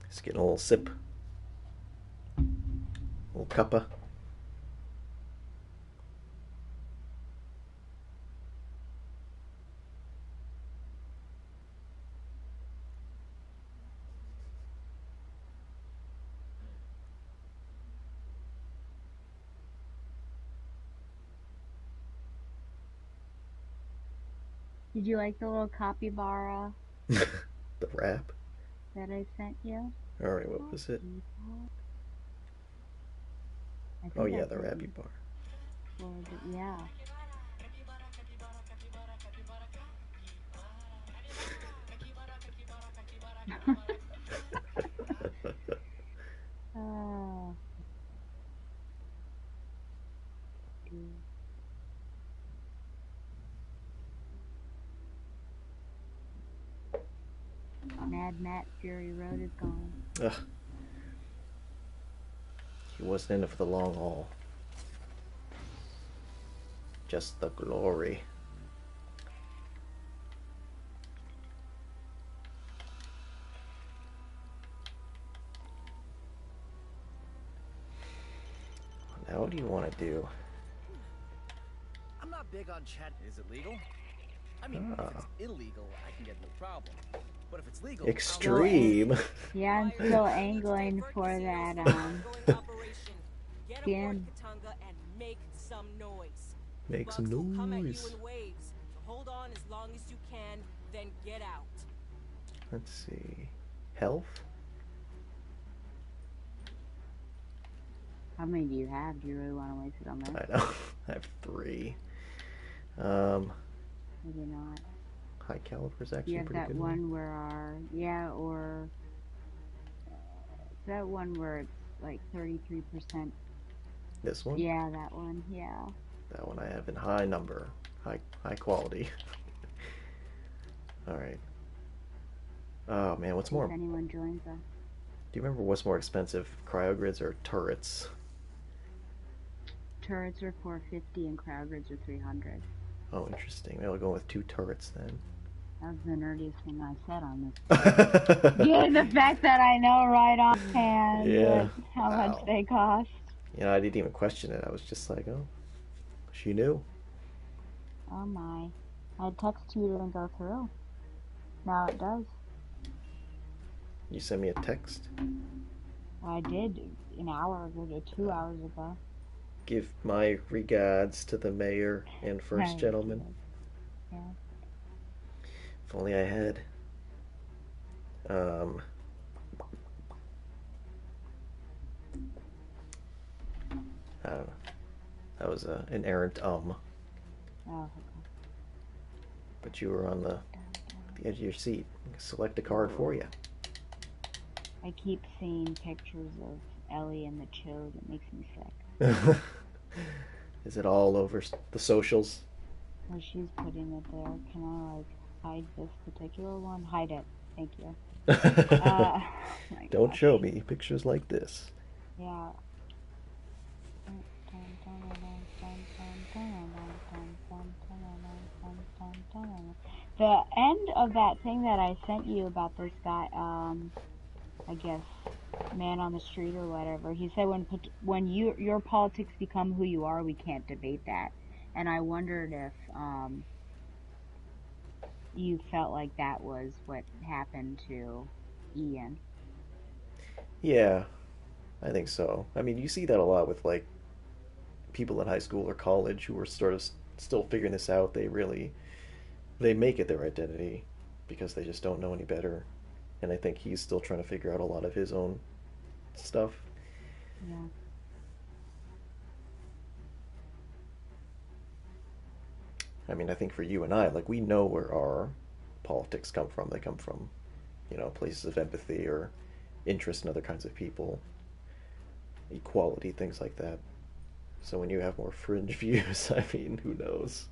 Just getting a little sip. A little cuppa. Did you like the little capybara The wrap. that I sent you? Alright, what was it? I think Oh I yeah, the did. Rappy bar. Yeah. Oh. Mad Matt Fury Road is gone. Ugh. He wasn't in it for the long haul. Just the glory. Now what do you want to do? I'm not big on chat. Is it legal? I mean, if it's illegal, I can get no problem. But if it's legal, Extreme. Yeah, I'm still angling for that Going operation. Get aboard skin. Katanga and make some noise. Make some Bugs will come at you noise. in waves. So hold on as long as you can, then get out. Let's see. Health? How many do you have? Do you really want to waste it on that? I know. I have 3. Maybe not. High caliber is actually You a have pretty that good one where our or that one where it's like 33%. This one? Yeah, that one. Yeah. That one I have in high number. High quality. Alright. Oh man, what's more? If anyone joins us. Do you remember what's more expensive? Cryogrids or turrets? Turrets are 450 and cryogrids are 300. Oh, interesting. Maybe I'll go with 2 turrets then. That was the nerdiest thing I said on this. Yeah, the fact that I know right offhand Yeah. how much Wow. they cost. You know, I didn't even question it. I was just like, oh, she knew. Oh my. I texted you didn't go through. Now it does. You sent me a text. I did an hour ago or 2 hours ago. Give my regards to the mayor and first Right. gentleman. Yeah. If only I had. I don't know. That was an errant Oh, okay. but you were on the edge of your seat. Select a card for you. I keep seeing pictures of Ellie and the Chode. It makes me sick. Is it all over the socials? Well, she's putting it there. Can I, like, hide this particular one? Hide it. Thank you. My Don't gosh. show me pictures like this. Yeah. The end of that thing that I sent you about this guy, I guess, man on the street or whatever, he said when your politics become who you are, we can't debate that. And I wondered if you felt like that was what happened to Ian. Yeah, I think so. I mean, you see that a lot with like people in high school or college who are sort of still figuring this out. They make it their identity because they just don't know any better. And I think he's still trying to figure out a lot of his own stuff. Yeah. I mean, I think for you and I, like, we know where our politics come from. They come from, places of empathy or interest in other kinds of people, equality, things like that. So when you have more fringe views, I mean, who knows?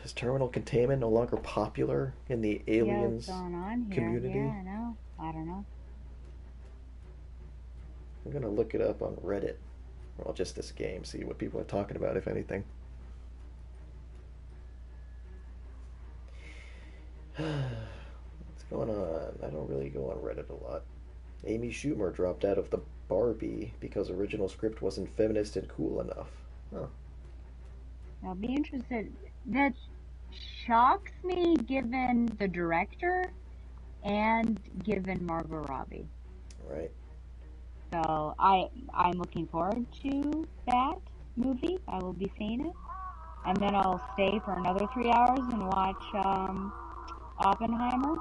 Is terminal containment no longer popular in the aliens what's going on here? community? Yeah, I know. I don't know. I'm gonna look it up on Reddit. Well, just this game, see what people are talking about, if anything. What's going on? I don't really go on Reddit a lot. Amy Schumer dropped out of the Barbie because original script wasn't feminist and cool enough. Huh. I'll be interested. That shocks me given the director and given Margot Robbie. Right. So I'm looking forward to that movie. I will be seeing it. And then I'll stay for another 3 hours and watch Oppenheimer.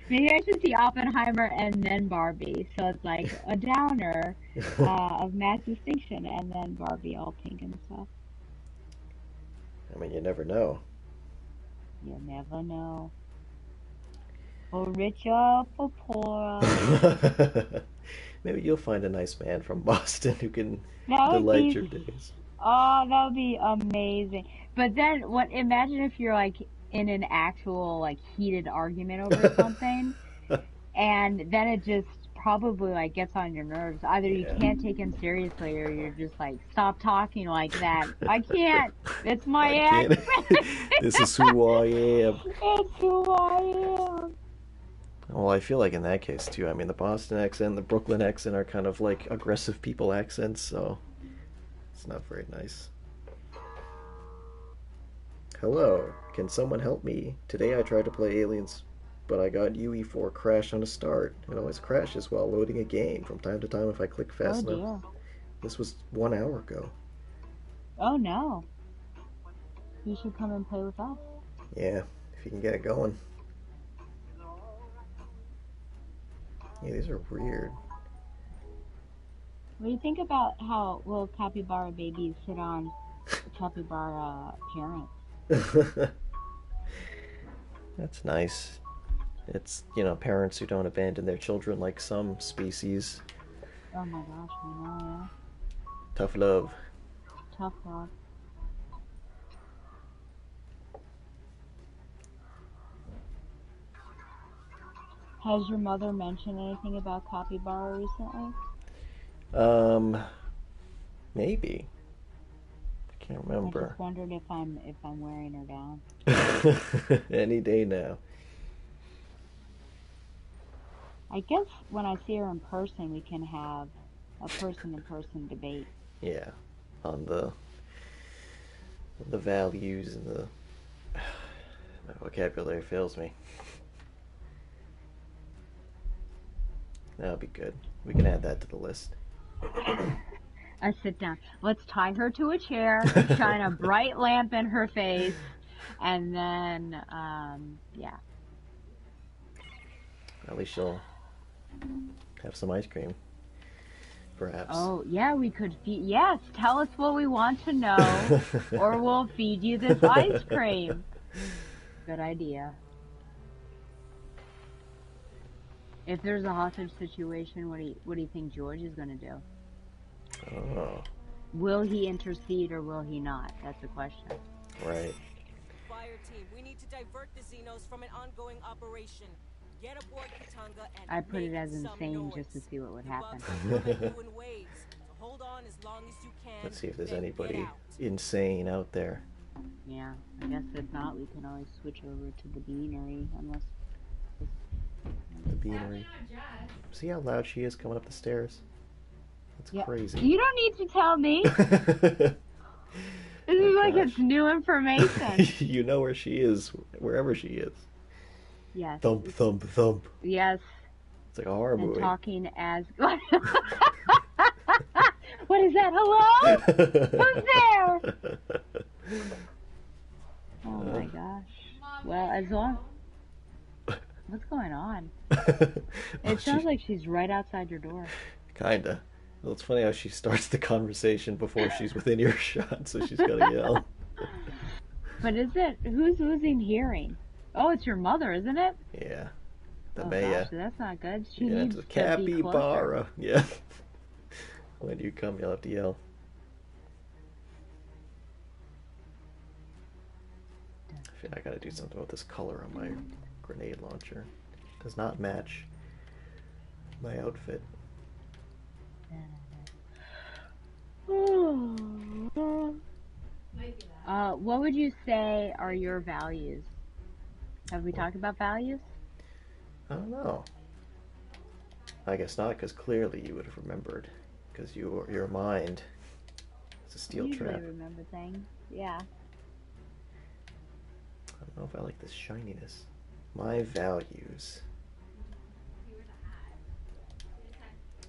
Maybe I should see Oppenheimer and then Barbie. So it's like a downer of mass distinction, and then Barbie all pink and stuff. I mean, you never know. You never know. For richer, for poorer. Maybe you'll find a nice man from Boston who can That would delight be, your days. oh, that would be amazing. But then, imagine if you're like in an actual like heated argument over something, and then it just probably like gets on your nerves. Either you Yeah. can't take him seriously, or you're just like, stop talking like that. I can't. It's my I can't. accent. This is who I am. It's who I am. Well, I feel like in that case too. I mean, the Boston accent and the Brooklyn accent are kind of like aggressive people accents, so it's not very nice. Hello, can someone help me? Today I tried to play Aliens, but I got UE4 crash on a start. It always crashes while loading a game from time to time if I click fast Oh enough. dear. This was 1 hour ago. Oh no. You should come and play with us. Yeah, if you can get it going. Yeah, these are weird. What do you think about how little capybara babies sit on capybara parents? That's nice. It's, parents who don't abandon their children like some species. Oh my gosh, I know, yeah. Tough love. Tough love. Has your mother mentioned anything about capybara recently? Maybe. I can't I remember. just wondered if I'm wearing her down. Any day now. I guess when I see her in person, we can have a person-to-person debate. Yeah, on the values and the my vocabulary fails me. That'll be good. We can add that to the list. I sit down. Let's tie her to a chair, shine a bright lamp in her face, and then, yeah. At least she'll have some ice cream, perhaps. Oh, yeah, we could feed. Yes, tell us what we want to know, or we'll feed you this ice cream. Good idea. If there's a hostage situation, what do you think George is going to do? Oh, Will he intercede or will he not? That's the question. right. Fireteam. We need to divert the Xenos from an ongoing operation. Get aboard Katanga and I put it make as some insane noise. just to see what would The happen. bugs will come at you in waves, so hold on as long as you can. Let's see if there's then anybody get out. insane out there. Yeah, I guess if not, we can always switch over to the beanery, unless... The beanery. See how loud she is coming up the stairs? That's crazy. You don't need to tell me. This is like it's new information. You know where she is, wherever she is. Yes. Thump, thump, thump. Yes. It's like a horror movie. And talking as... What is that? Hello? Who's there? Oh my gosh. Well, as long... What's going on? It sounds like she's right outside your door. Kinda. Well, it's funny how she starts the conversation before she's within earshot, so she's gotta yell. But is it... Who's losing hearing? Oh, it's your mother, isn't it? Yeah. The Oh Maya. gosh, that's not good. She Yeah, needs it's a to be closer. capybara. Yeah. When you come, you'll have to yell. I feel I gotta do something about this color on my grenade launcher. Does not match my outfit. What would you say are your values? Have we talked about values? I don't know. I guess not, because clearly you would have remembered. Because your mind is a steel Usually trap. remember things. Yeah. I don't know if I like this shininess. My values.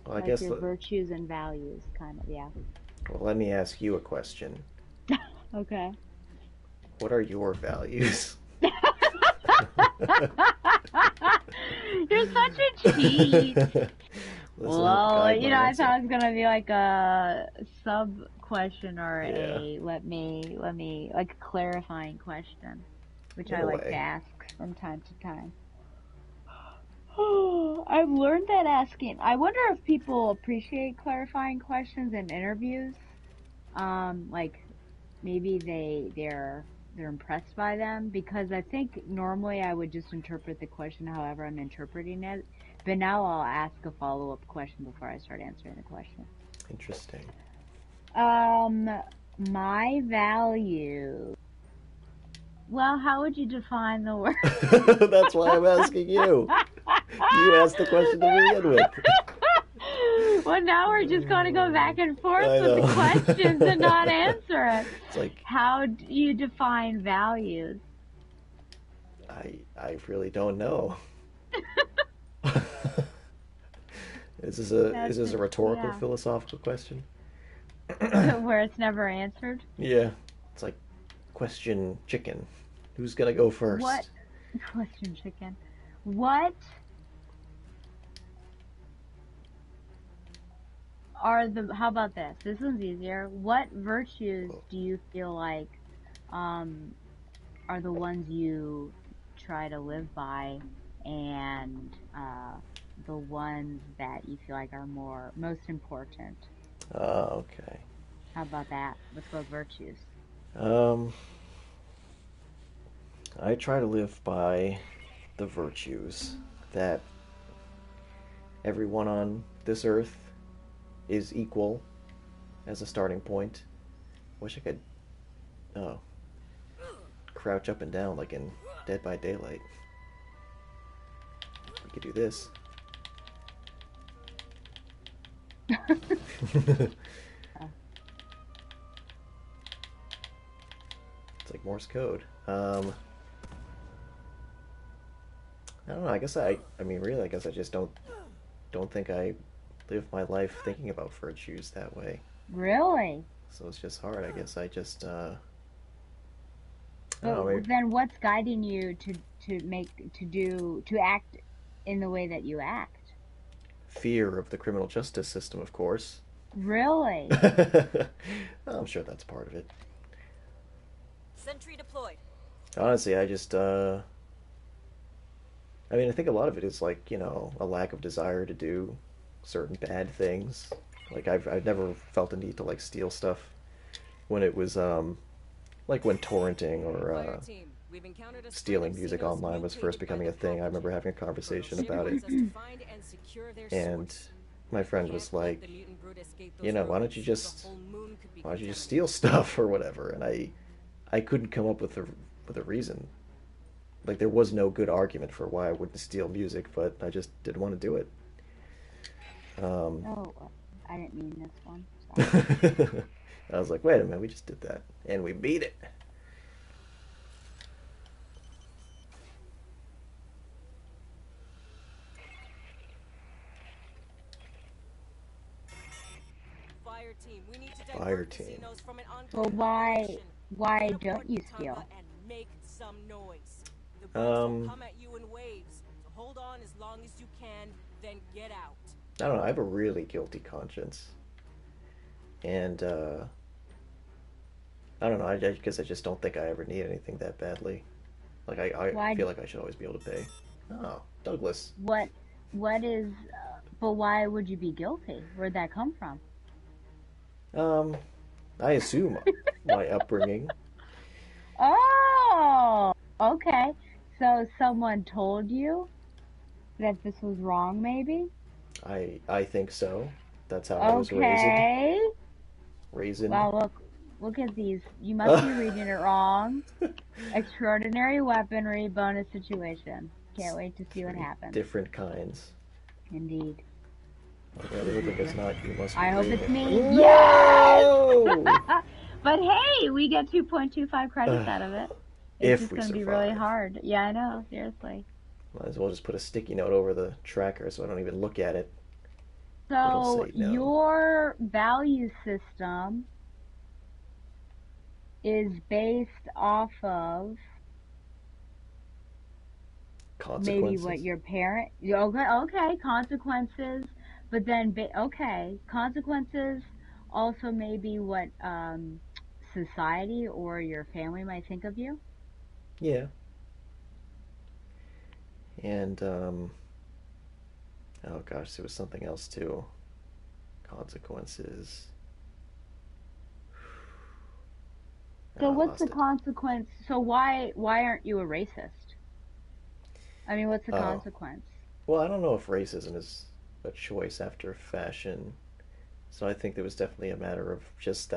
Well, I Like guess. your virtues and values, kind of, yeah. Well, let me ask you a question. Okay. What are your values? You're such a cheat. Well, you know, I thought it was gonna be like a sub question or a let me like a clarifying question, which I like to ask from time to time. I've learned that asking. I wonder if people appreciate clarifying questions in interviews. Like maybe they're impressed by them, because I think normally I would just interpret the question however I'm interpreting it. But now I'll ask a follow-up question before I start answering the question. Interesting. My value. Well, how would you define the word? That's why I'm asking you. You asked the question to begin with. Well, now we're just going to go back and forth with the questions and not answer it. It's like, how do you define values? I really don't know. Is this a rhetorical philosophical question? Where it's never answered? Yeah. It's like question chicken. Who's gonna go first? What? Question chicken. What are the... How about this? This one's easier. What virtues do you feel like are the ones you try to live by, and the ones that you feel like are most important? Okay. How about that? Let's go with virtues. I try to live by the virtues that everyone on this earth is equal as a starting point. Wish I could crouch up and down like in Dead by Daylight. We could do this. It's like Morse code. I don't know. I guess I mean, really, I guess I just don't think I live my life thinking about virtues that way. Really? So it's just hard. I guess I just I But don't know, maybe... then what's guiding you to act in the way that you act? Fear of the criminal justice system, of course. Really? I'm sure that's part of it. Sentry deployed. Honestly, I just I mean, I think a lot of it is like, you know, a lack of desire to do certain bad things. Like I've never felt a need to like steal stuff when it was like when torrenting or We've encountered a string stealing of music Xenos online was first mutated by becoming their a thing. I remember pathogen. having a conversation Colonel about Shepard it, wants us to find and secure their and source. my friend Can't was let like, the mutant brood escape you those know, why don't rodents. you The just whole moon could be why don't you just contaminated. steal stuff or whatever? And I couldn't come up with a reason. Like there was no good argument for why I wouldn't steal music, but I just didn't want to do it. Oh, I didn't mean this one. Sorry. I was like, wait a minute, we just did that, and we beat it. Fireteam, we need to divert the Fireteam. Xenos from an Well, ongoing operation. why Get aboard don't you Katanga steal? and make some noise. The bugs will Um, come at you in waves, so hold on as long as you can, then get out. I don't know. I have a really guilty conscience, and I don't know. I guess I just don't think I ever need anything that badly. Like I Why? feel like I should always be able to pay. Oh, Douglas. What is? But why would you be guilty? Where'd that come from? I assume my upbringing. Oh, okay. So someone told you that this was wrong, maybe? I think so. That's how I was raised. Okay. Raised. Well, look at these. You must be reading it wrong. Extraordinary weaponry bonus situation. Can't wait to see what Three happens. different kinds. Indeed. Okay, I think it's not. You must. I hope read it's it. me. No! Yes! But hey, we get 2.25 credits out of it. It's If just we going to be survive. really hard. Yeah, I know. Seriously. Might as well just put a sticky note over the tracker so I don't even look at it. So say no. your value system is based off of maybe Consequences. what your parent. Okay, consequences. But then, okay, consequences. Also, maybe what society or your family might think of you. Yeah. And oh gosh, there was something else too. Consequences. So I what's lost the it. consequence? So why aren't you a racist? I mean, what's the Oh. consequence? Well, I don't know if racism is a choice after fashion. So I think there was definitely a matter of just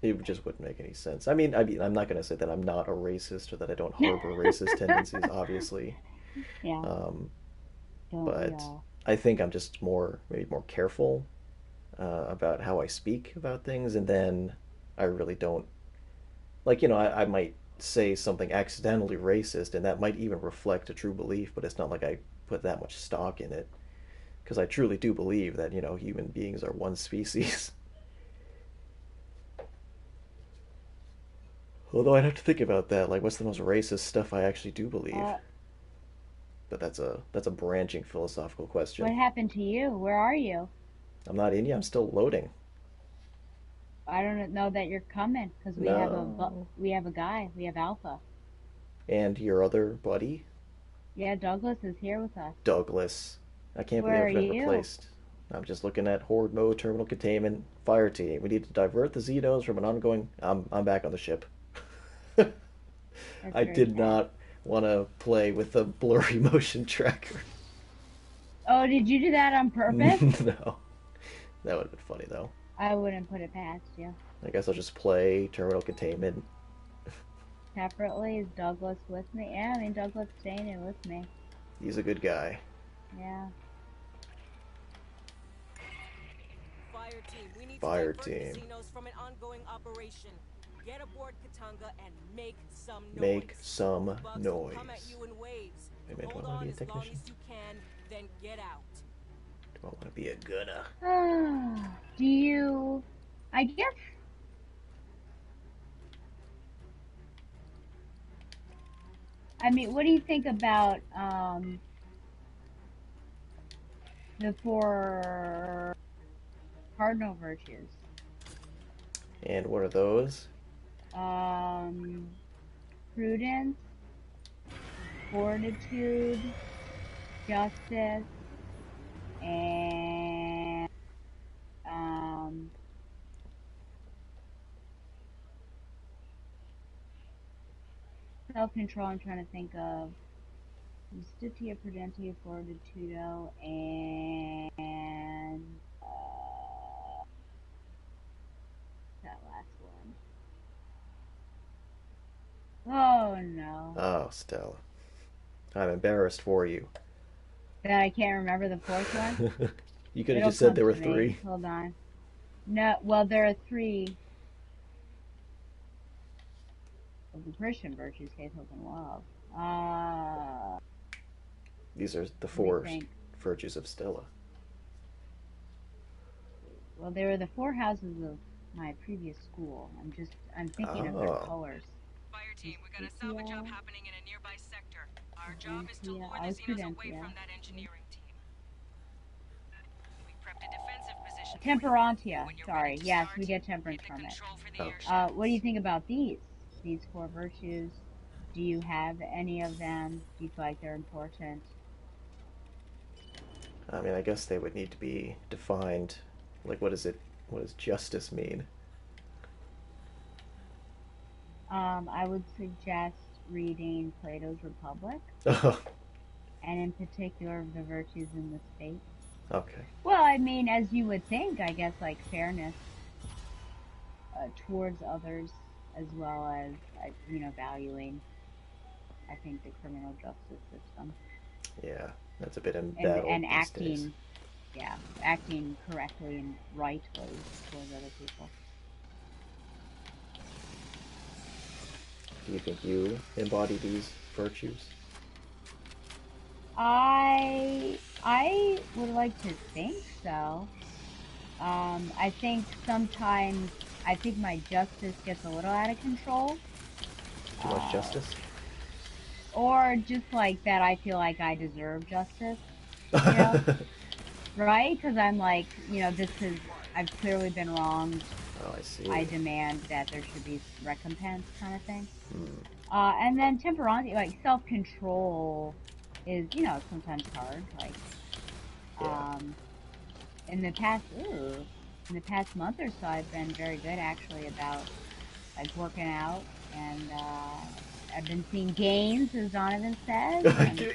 it just wouldn't make any sense. I'm not going to say that I'm not a racist or that I don't harbor racist tendencies, obviously. Yeah. Um, Don't we but all? I think I'm just maybe more careful about how I speak about things, and then I really don't like, I might say something accidentally racist, and that might even reflect a true belief, but it's not like I put that much stock in it because I truly do believe that human beings are one species. Although I'd have to think about that, like what's the most racist stuff I actually do believe. Uh, But that's a branching philosophical what question. happened to you? Where are you? I'm not in yet. I'm still loading. I don't know that you're coming because No. we have a guy. We have Alpha. And your other buddy, Yeah, Douglas is here with us. Douglas. I can't believe Where I've are been you? replaced. I'm just looking at horde mode, terminal containment, fire team. We need to divert the Xenos from an ongoing. I'm back on the ship. That's I very did sad. not want to play with the blurry motion tracker. Oh, did you do that on purpose? No, that would have been funny though. I wouldn't put it past you. I guess I'll just play terminal containment. Separately, is Douglas with me? Yeah, I mean, Douglas staying in with me. He's a good guy. Yeah. Fireteam, we need to Fire divert team. the Xenos from an ongoing operation. Get aboard Katanga and make some noise. Make some The bugs will come at noise. you in waves. Wait a minute, Hold do I want on to as be a long technician? as you can, then get out. Do I want to be a gunner? Do you? I guess. I mean, what do you think about the four cardinal virtues? And what are those? Prudence, fortitude, justice, and Self-control, I'm trying to think of. Justitia, Prudentia, Fortitudo, and that last one. Oh no. Oh, Stella. I'm embarrassed for you. Then I can't remember the fourth one. You could have It'll just said come there were to me. three. Hold on. No, well, there are three of the Christian virtues: faith, hope, and love. These are the Let me four think. virtues of Stella. Well, they were the four houses of my previous school. I'm thinking of their Oh. colors. Fireteam, we got a salvage job happening in a nearby sector. Our job is to Prudentia. lure I the was Xenos away Prudentia. from that engineering team. We prepped a defensive position for you. Temperantia. When you're Sorry. ready to Yes, start, we get temperance hit the from it. control for the Oh. airship. What do you think about these? These four virtues. Do you have any of them? Do you feel like they're important? I mean, I guess they would need to be defined. Like, what is it? What does justice mean? I would suggest reading Plato's Republic, Oh, and in particular the virtues in the state. okay. Well, I mean, as you would think, I guess, like fairness towards others, as well as, valuing, I think, the criminal justice system. Yeah, that's a bit embattled And these acting, days. acting correctly and rightly towards other people. Do you think you embody these virtues? I would like to think so. I think sometimes my justice gets a little out of control. Too much justice? Or just like that I feel like I deserve justice, you know? Right? Because I'm like, I've clearly been wronged. Oh, I see. I demand that there should be recompense kind of thing. Hmm. And then temperance, like self-control is, sometimes hard. Like, Yeah. in the past month or so, I've been very good actually about like working out, and I've been seeing gains, as Donovan says. And,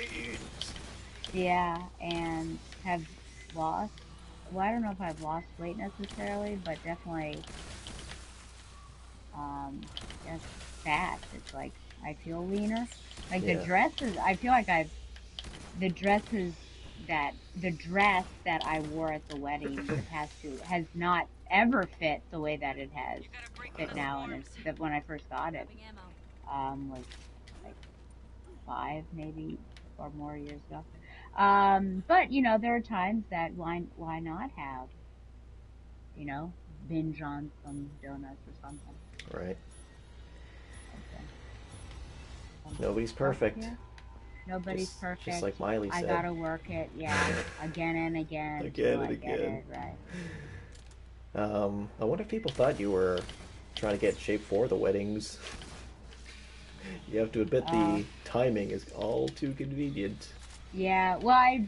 yeah, and have lost. Well, I don't know if I've lost weight necessarily, but definitely, just fat. It's like I feel leaner. Like the Yeah. dresses, I feel like the dresses the dress that I wore at the wedding the past two has not ever fit the way that it has fit now, and it's that when I first got it was like 5 maybe or more years ago. But there are times that why not have binge on some donuts or something. Right. Okay. Nobody's perfect. Yeah. Nobody's Just- perfect. just like Miley I said. gotta work it, again and again. Again till and I get again. it right. I wonder if people thought you were trying to get in shape for the weddings. You have to admit the timing is all too convenient. Yeah, well, I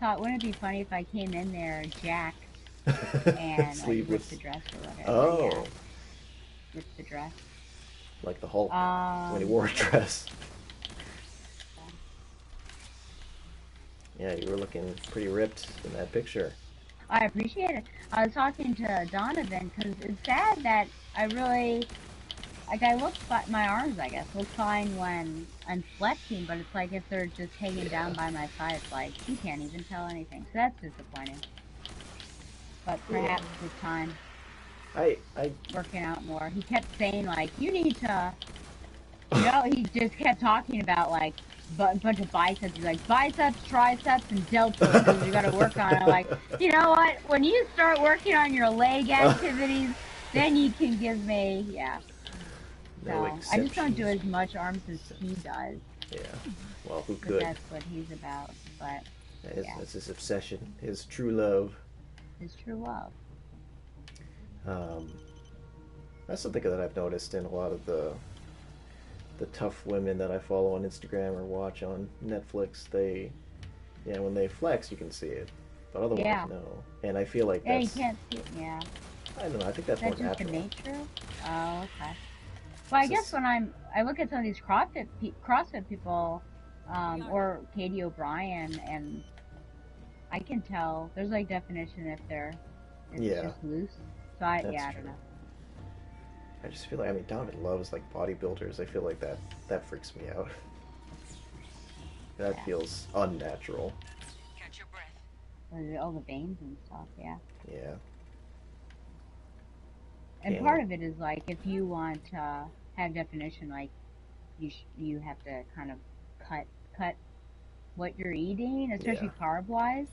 thought, wouldn't it be funny if I came in there jacked and like Sleeveless. ripped the dress or whatever? Oh, Yeah, ripped the dress. like the Hulk when he wore a dress. Yeah, you were looking pretty ripped in that picture. I appreciate it. I was talking to Donovan because it's sad that I really, like, my arms, I guess, look fine when I'm flexing, but it's like if they're just hanging down by my side, it's like, you can't even tell anything. So that's disappointing. But perhaps with time, I working out more. He kept saying, like, you need to, he just kept talking about, like, a bunch of biceps. He's like, biceps, triceps, and deltoids. You gotta work on it. Like, you know what? When you start working on your leg activities, then you can give me, no So, I just don't do exceptions. as much arms as he does. Yeah. Well, who But could? that's what he's about. But yeah. That's his obsession, his true love. his true love. That's something that I've noticed in a lot of the tough women that I follow on Instagram or watch on Netflix. When they flex, you can see it, but otherwise, Yeah. no. And I feel like Yeah, you that's, can't see it. Yeah. I don't know. I think that's Is that more just the natural. nature? Oh, okay. Well, I It's guess just- when I look at some of these CrossFit people, or Katie O'Brien, and I can tell there's like definition if it's Yeah. just loose. So That's I true. don't know. I just feel like, I mean, Donovan loves like bodybuilders. I feel like that freaks me out. That Yeah. feels unnatural. Catch your breath. All the veins and stuff, yeah. Yeah. And Yeah. part of it is like if you want to have definition, like you have to kind of cut what you're eating, especially carb wise.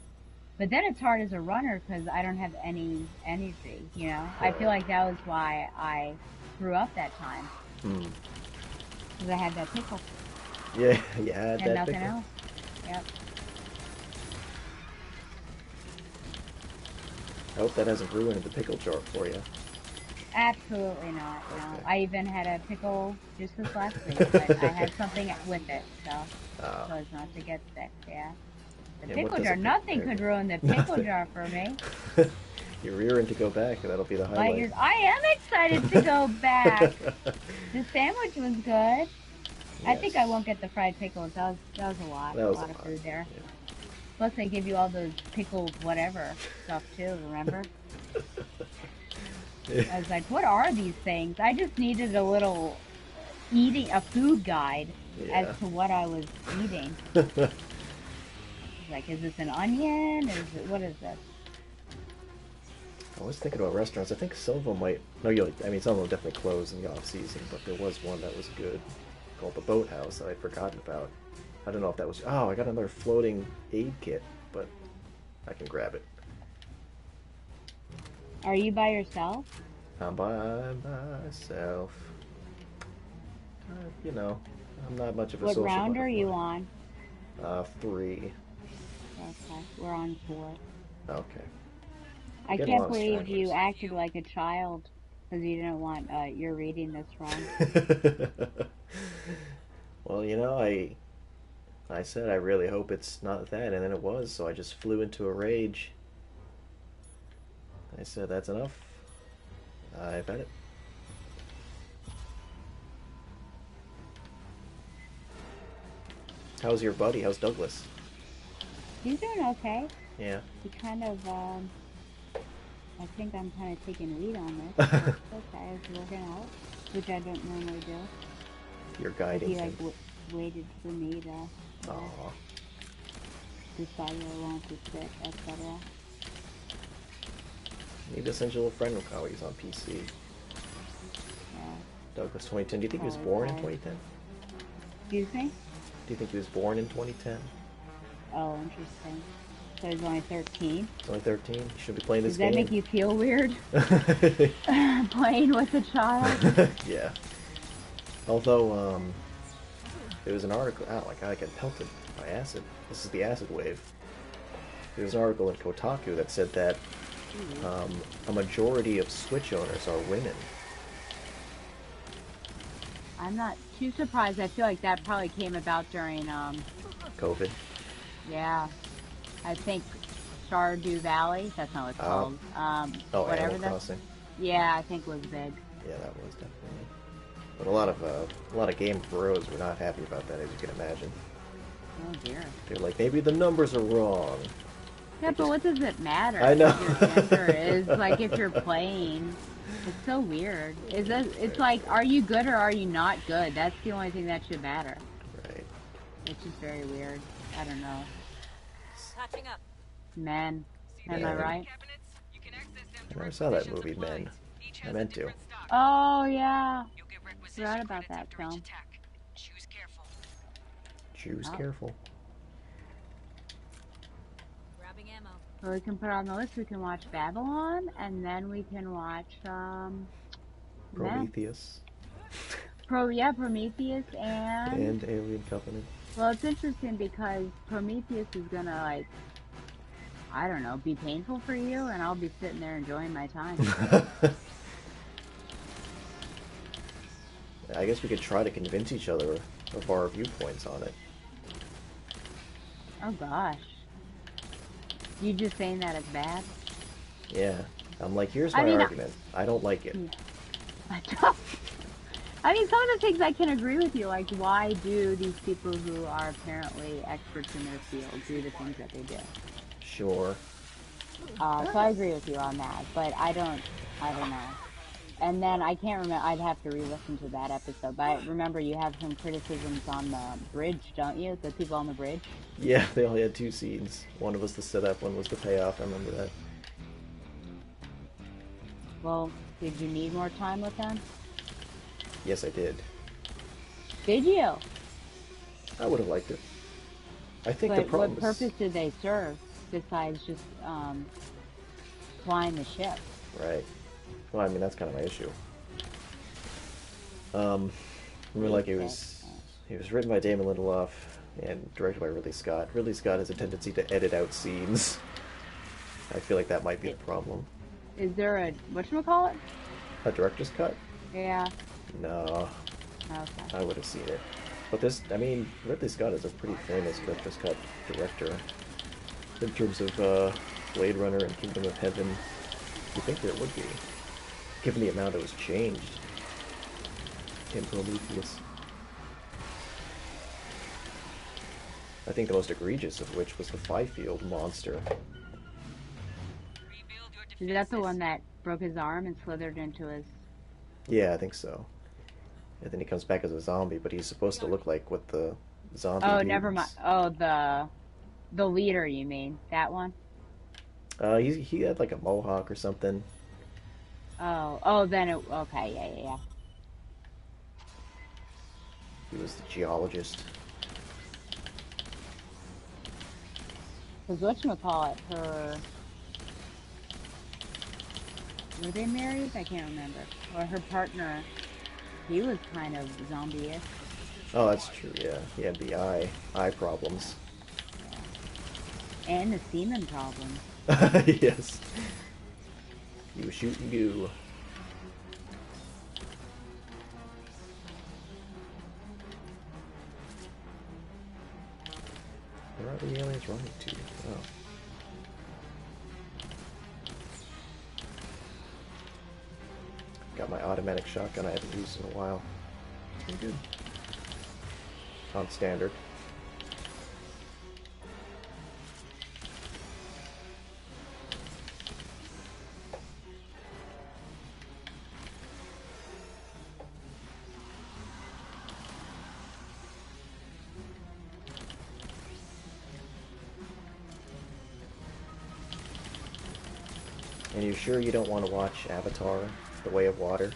But then it's hard as a runner because I don't have any energy. You know, I feel like that was why I grew up that time Hmm. because I had that pickle Yeah. You had and that nothing pickle. else. Yep. I hope that hasn't ruined the pickle jar for you. Absolutely not. No. Okay. I even had a pickle just this last week, but I had something with it, so as not to get sick. Yeah. The And what pickle does a jar. pick- Nothing there could you go. ruin the pickle jar for me. You're rearing to go back, and that'll be the But highlight. I am excited to go back. The sandwich was good. I think I Yes. won't get the fried pickles. That was a lot. That was a lot of food there. Yeah. Plus, they give you all those pickled whatever stuff too. Remember? I was like, what are these things? I just needed a little a food guide Yeah. as to what I was eating. Like, is this an onion? What is this? I was thinking about restaurants. I think some of them might. No, I mean, some of them definitely close in the off season, but there was one that was good called the Boathouse that I'd forgotten about. I don't know if that was. Oh, I got another floating aid kit, but I can grab it. Are you by yourself? I'm by myself. You know, I'm not much of a What social round are you butterfly. on? 3. Okay, we're on 4. Okay. I Get can't lost, believe Frank. you acted like a child because you didn't want your reading this wrong. Well, you know, I said I really hope it's not that, and then it was, so I just flew into a rage. I said, that's enough. I bet it. How's your buddy? How's Douglas? He's doing okay. Yeah. He kind of, I think I'm kind of taking lead on this. But it's okay, it's working out, which I don't normally do. You're But guiding he like him. waited for me to Aw. decide where I want to sit, etc. Need to send your little friend how he's on PC. Yeah. Douglas 2010. Do you think he was Probably born in fine. 2010? Excuse me? Do you think he was born in 2010? Oh, interesting. So he's only 13. He's only 13. He should be playing this Does that game. make you feel weird? Playing with a child? Yeah. Although, there was an article. Oh my god, I get pelted by acid. This is the acid wave. There was an article in Kotaku that said that a majority of Switch owners are women. I'm not too surprised. I feel like that probably came about during, COVID. yeah, I think Stardew Valley. That's not what it's called. Oh, Whatever Animal that. Crossing. Yeah, I think was big. Yeah, that was definitely. But a lot of game bros were not happy about that, as you can imagine. Oh dear. They're like, maybe the numbers are wrong. Yeah, but what does it matter? I know. What your gender is like if you're playing. It's so weird. It's like, are you good or are you not good? That's the only thing that should matter. Right. It's just very weird. I don't know. Catching up. Men. Am Yeah. I right? Cabinets, you can access them I through never saw that requisitions movie, of Men. lines. Each I has meant a to. different stock. Oh, yeah. You'll get Forgot requisition about credits that after film. each attack. Choose careful. Choose Oh. careful. Grabbing ammo. So we can put on the list, we can watch Babylon, and then we can watch, Men. Prometheus Prometheus and Alien Covenant. well, it's interesting because Prometheus is gonna, like, I don't know, be painful for you, and I'll be sitting there enjoying my time. I guess we could try to convince each other of our viewpoints on it. Oh gosh. You just saying that is bad? Yeah. I'm like, here's I my mean, argument. I don't like it. I don't. I mean, some of the things I can agree with you. Like, why do these people who are apparently experts in their field do the things that they do? Sure. So I agree with you on that, but I don't know. And then I can't remember. I'd have to re-listen to that episode. But I remember you have some criticisms on the bridge, don't you? The people on the bridge. Yeah, they only had 2 scenes. One was the setup, one was the payoff. I remember that. Well, did you need more time with them? Yes, I did. Did you? I would have liked it. I think the But problem what purpose did they serve besides just flying the ship? Right. Well, I mean, that's kind of my issue. I mean, like, it was written by Damon Lindelof and directed by Ridley Scott. Ridley Scott has a tendency to edit out scenes. I feel like that might be the problem. Is there a whatchamacallit? A director's cut? Yeah. No. Okay. I would have seen it. But this, I mean, Ridley Scott is a pretty famous director's cut director. In terms of Blade Runner and Kingdom of Heaven, you think there would be, given the amount it was changed in Prometheus. I think the most egregious of which was the Fifield monster. Is that the one that broke his arm and slithered into his... Yeah, I think so. And then he comes back as a zombie, but he's supposed to look like what the zombie Oh, dudes. never mind. Oh, the leader, you mean? That one? He had like a mohawk or something. Oh, then it... Okay, yeah. He was the geologist. Because whatchamacallit, her... Were they married? I can't remember. Or her partner, he was kind of zombie-ish. Oh, that's true, yeah. He had the eye problems. And the semen problem. Yes. He was shooting goo. Where are the aliens running to? Oh. Got my automatic shotgun I haven't used in a while. Pretty good. On standard. And you sure you don't want to watch Avatar, The Way of Water?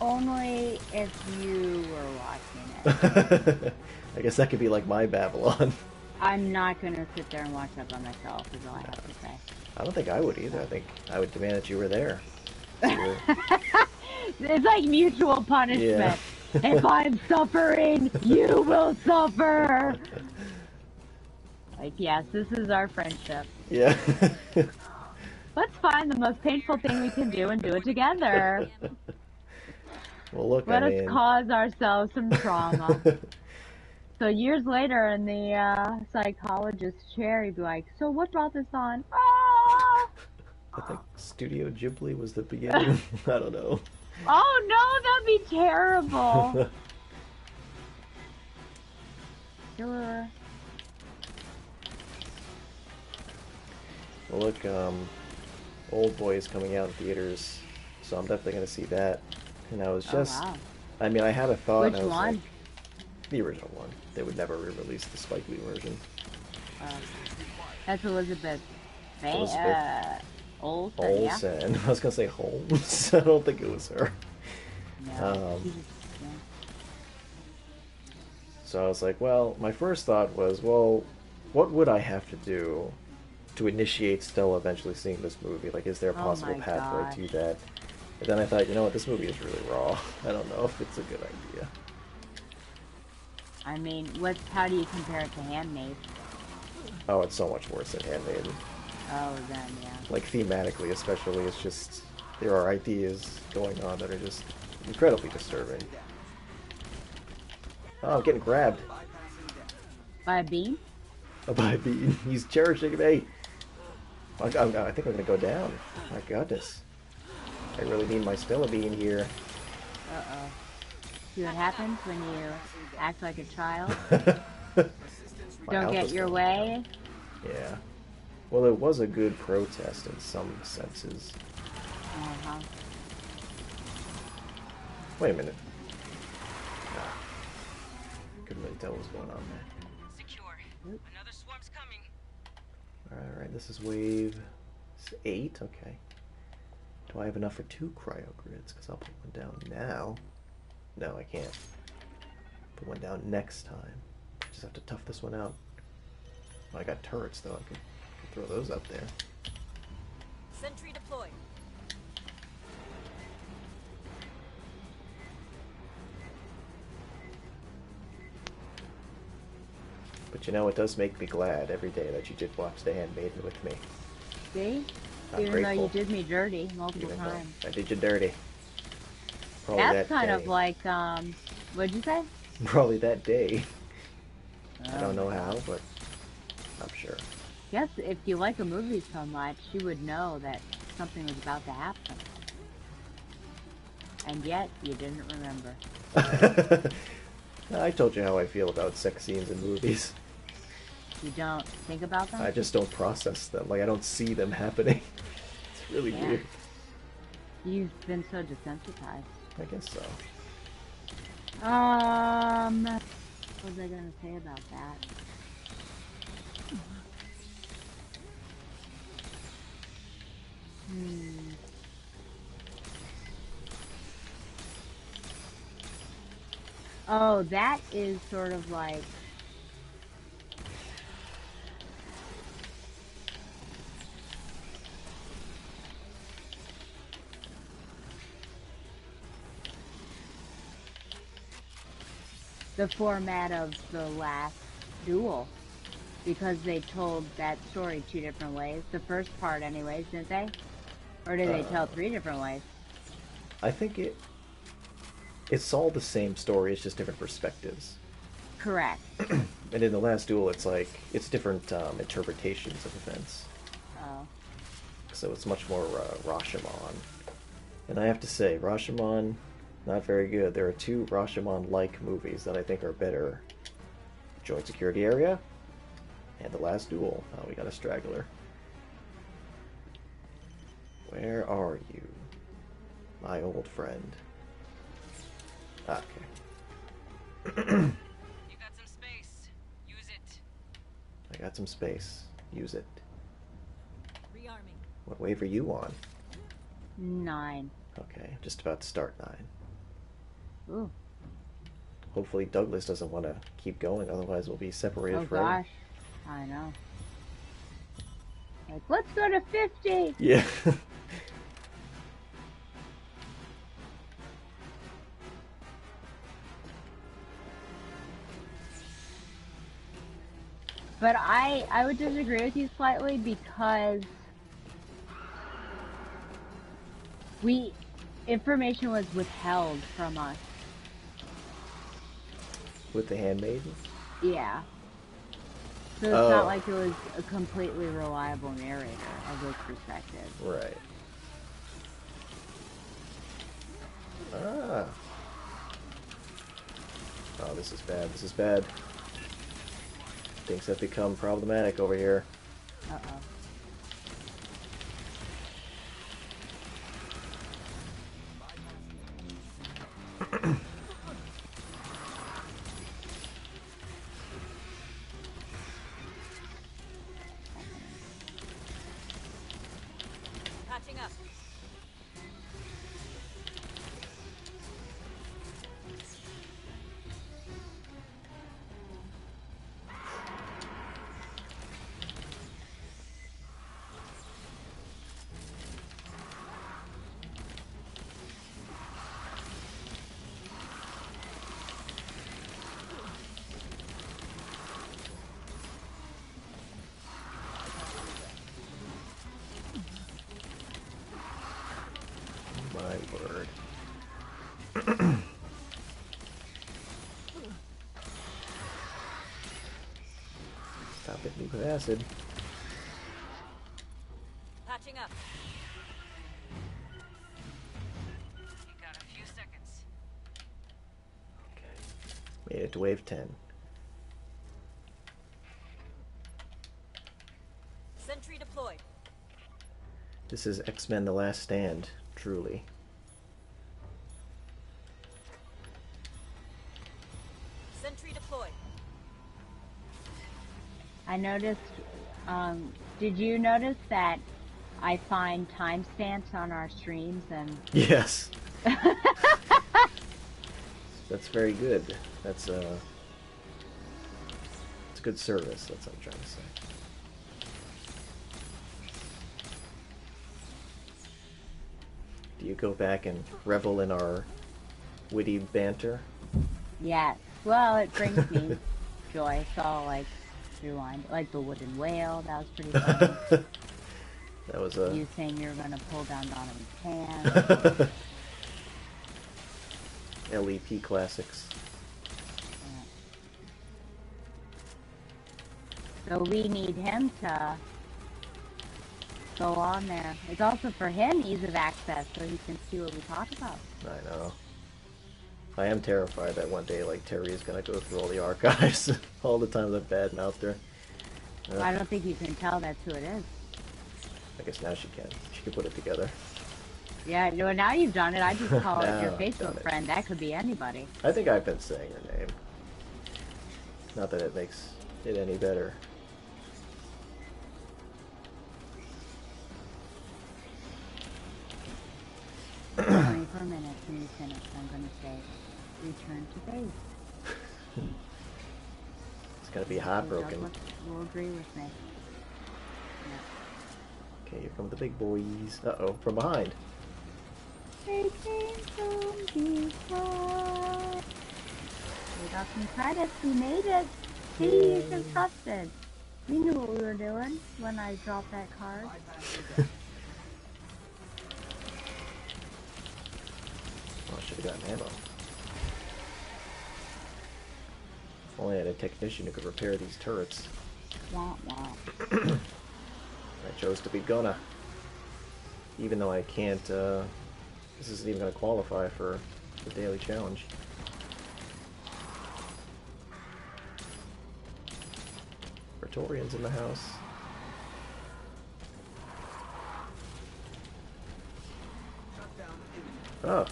Only if you were watching it. I guess that could be like my Babylon. I'm not gonna sit there and watch that by myself, is all I have to say. I don't think I would either. I think I would demand that you were there. You It's like mutual punishment. Yeah. If I'm suffering, you will suffer. Like, yes, this is our friendship. Yeah. Let's find the most painful thing we can do and do it together. Well, look, Let I us mean... cause ourselves some trauma. So years later in the psychologist's chair, he'd be like, so what brought this on? Ah! I think Studio Ghibli was the beginning. I don't know. Oh no, that'd be terrible. Sure. Well, look, Old Boy is coming out in theaters, so I'm definitely going to see that. And I was just... Oh, wow. I mean, I had a thought. Which and I was one? like, the original one. They would never re-release the Spike Lee version. That's Elizabeth. Elizabeth Olsen, yeah? Olsen. I was going to say Holmes. I don't think it was her. No. Yeah. So I was like, well, my first thought was, well, what would I have to do to initiate Stella eventually seeing this movie? Like, is there a possible my pathway gosh. to that? And then I thought, you know what, this movie is really raw. I don't know if it's a good idea. I mean, how do you compare it to Handmaid? Oh, it's so much worse than Handmaiden. Oh, then, yeah. Like, thematically especially, it's just, there are ideas going on that are just incredibly disturbing. Oh, I'm getting grabbed. By a beam? By a bee. He's cherishing me. I think I'm gonna go down. My goodness. I really need my Stella bean here. Uh-oh. See what happens when you act like a child? My Don't get alpha's your going way? down. Yeah. Well, it was a good protest in some senses. Uh-huh. Wait a minute. Ah, couldn't really tell what was going on there. Secure. Another swarm's coming. Alright, this is wave 8. Okay. Do I have enough for 2 cryo grids? Because I'll put one down now. No, I can't. Put one down next time. Just have to tough this one out. Well, I got turrets, though. I could throw those up there. Sentry deployed. But you know, it does make me glad every day that you did watch The Handmaiden with me. See? I'm Even though grateful. you did me dirty multiple Even though times. I did you dirty. Probably That's that kind day. of like, what'd you say? Probably that day. I Oh don't know my how, God. but I'm sure. Guess if you like a movie so much, you would know that something was about to happen. And yet, you didn't remember. I told you how I feel about sex scenes in movies. You don't think about them? I just don't process them. Like, I don't see them happening. It's really Yeah. weird. You've been so desensitized. I guess so. What was I gonna say about that? Oh, that is sort of like the format of the last duel, because they told that story 2 different ways. The first part anyways, didn't they? Or did they tell 3 different ways? I think it's all the same story, it's just different perspectives. Correct. And in the last duel, it's like, it's different interpretations of events. Oh. So it's much more Rashomon. And I have to say, Rashomon, not very good. There are 2 Rashomon-like movies that I think are better. Joint Security Area and The Last Duel. Oh, we got a straggler. Where are you, my old friend? Okay. You got some space. Use it. I got some space. Use it. Rearming. What wave are you on? 9. Okay, just about to start 9. Ooh. Hopefully Douglas doesn't want to keep going, otherwise we'll be separated Oh forever. gosh. I know. Like, let's go to 50! Yeah. But I would disagree with you slightly, because information was withheld from us. With the Handmaiden? Yeah. So it's Oh. not like it was a completely reliable narrator of those perspectives. Right. Ah. Oh, this is bad. This is bad. Things have become problematic over here. Uh-oh. Patching up. My word. Stop hitting me with acid. Patching up. You got a few seconds. Made it to wave 10. Sentry deployed. This is X-Men The Last Stand, truly. Sentry deployed. I noticed, did you notice that I find timestamps on our streams and... Yes. That's very good. That's it's a good service, that's what I'm trying to say. Do you go back and revel in our witty banter? Yes. Well, it brings me joy. So I'll, like, rewind. Like the wooden whale, that was pretty funny. That was a... You saying you were going to pull down Donovan's pants. LEP classics. So we need him to go on there. It's also for him ease of access so he can see what we talk about. I know. I am terrified that one day, like, Terry is going to go through all the archives, all the times I've badmouthed her. I don't think you can tell that's who it is. I guess now she can. She can put it together. Yeah, well, now you've done it. I just call it your Now I've Facebook done it. friend. That could be anybody. I think I've been saying her name. Not that it makes it any better. 24 minutes and you finish. I'm going to say, return to base. It's gonna be heartbroken. Douglas will agree with me. Okay, here come the big boys. Uh-oh, from behind. They came from behind. We got some credits. We made it. See, you can trust it. We knew what we were doing when I dropped that card. Oh, I should have gotten ammo. If only I had a technician who could repair these turrets. Wah, wah. I chose to be gonna. Even though I can't, this isn't even gonna qualify for the daily challenge. Praetorians in the house. Oh.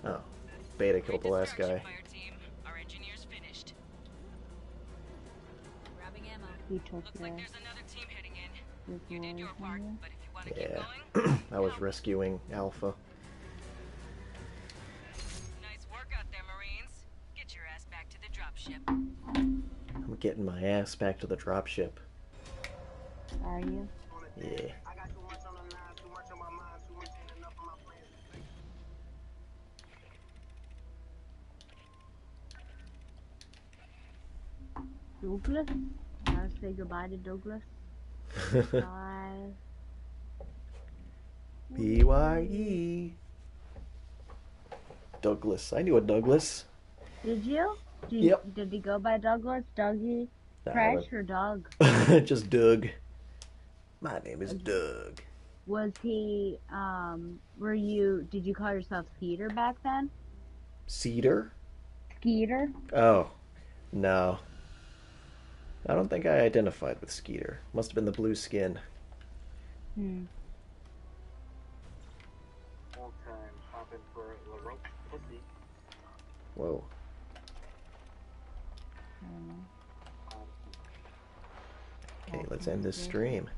Oh. Beta killed the last guy. Fireteam, our engineer's finished. Grabbing ammo. He took Looks the like there's another team heading in. with You did your Lori part, from you. but if you want to keep Yeah. going, I was rescuing Alpha. nice work out there, Marines. Get your ass back to the dropship. I'm getting my ass back to the dropship. Are you? Yeah. Douglas? I'll say goodbye to Douglas. Bye. BYE. Douglas. I knew a Douglas. Did you? Yep. Did he go by Douglas? Dougie? Nah, Crash or Doug? just Doug. My name is Doug. Was he, did you call yourself Skeeter back then? Cedar? Skeeter? Oh. No. I don't think I identified with Skeeter. Must have been the blue skin. Hmm. Whoa. I don't know. Okay, let's end this stream.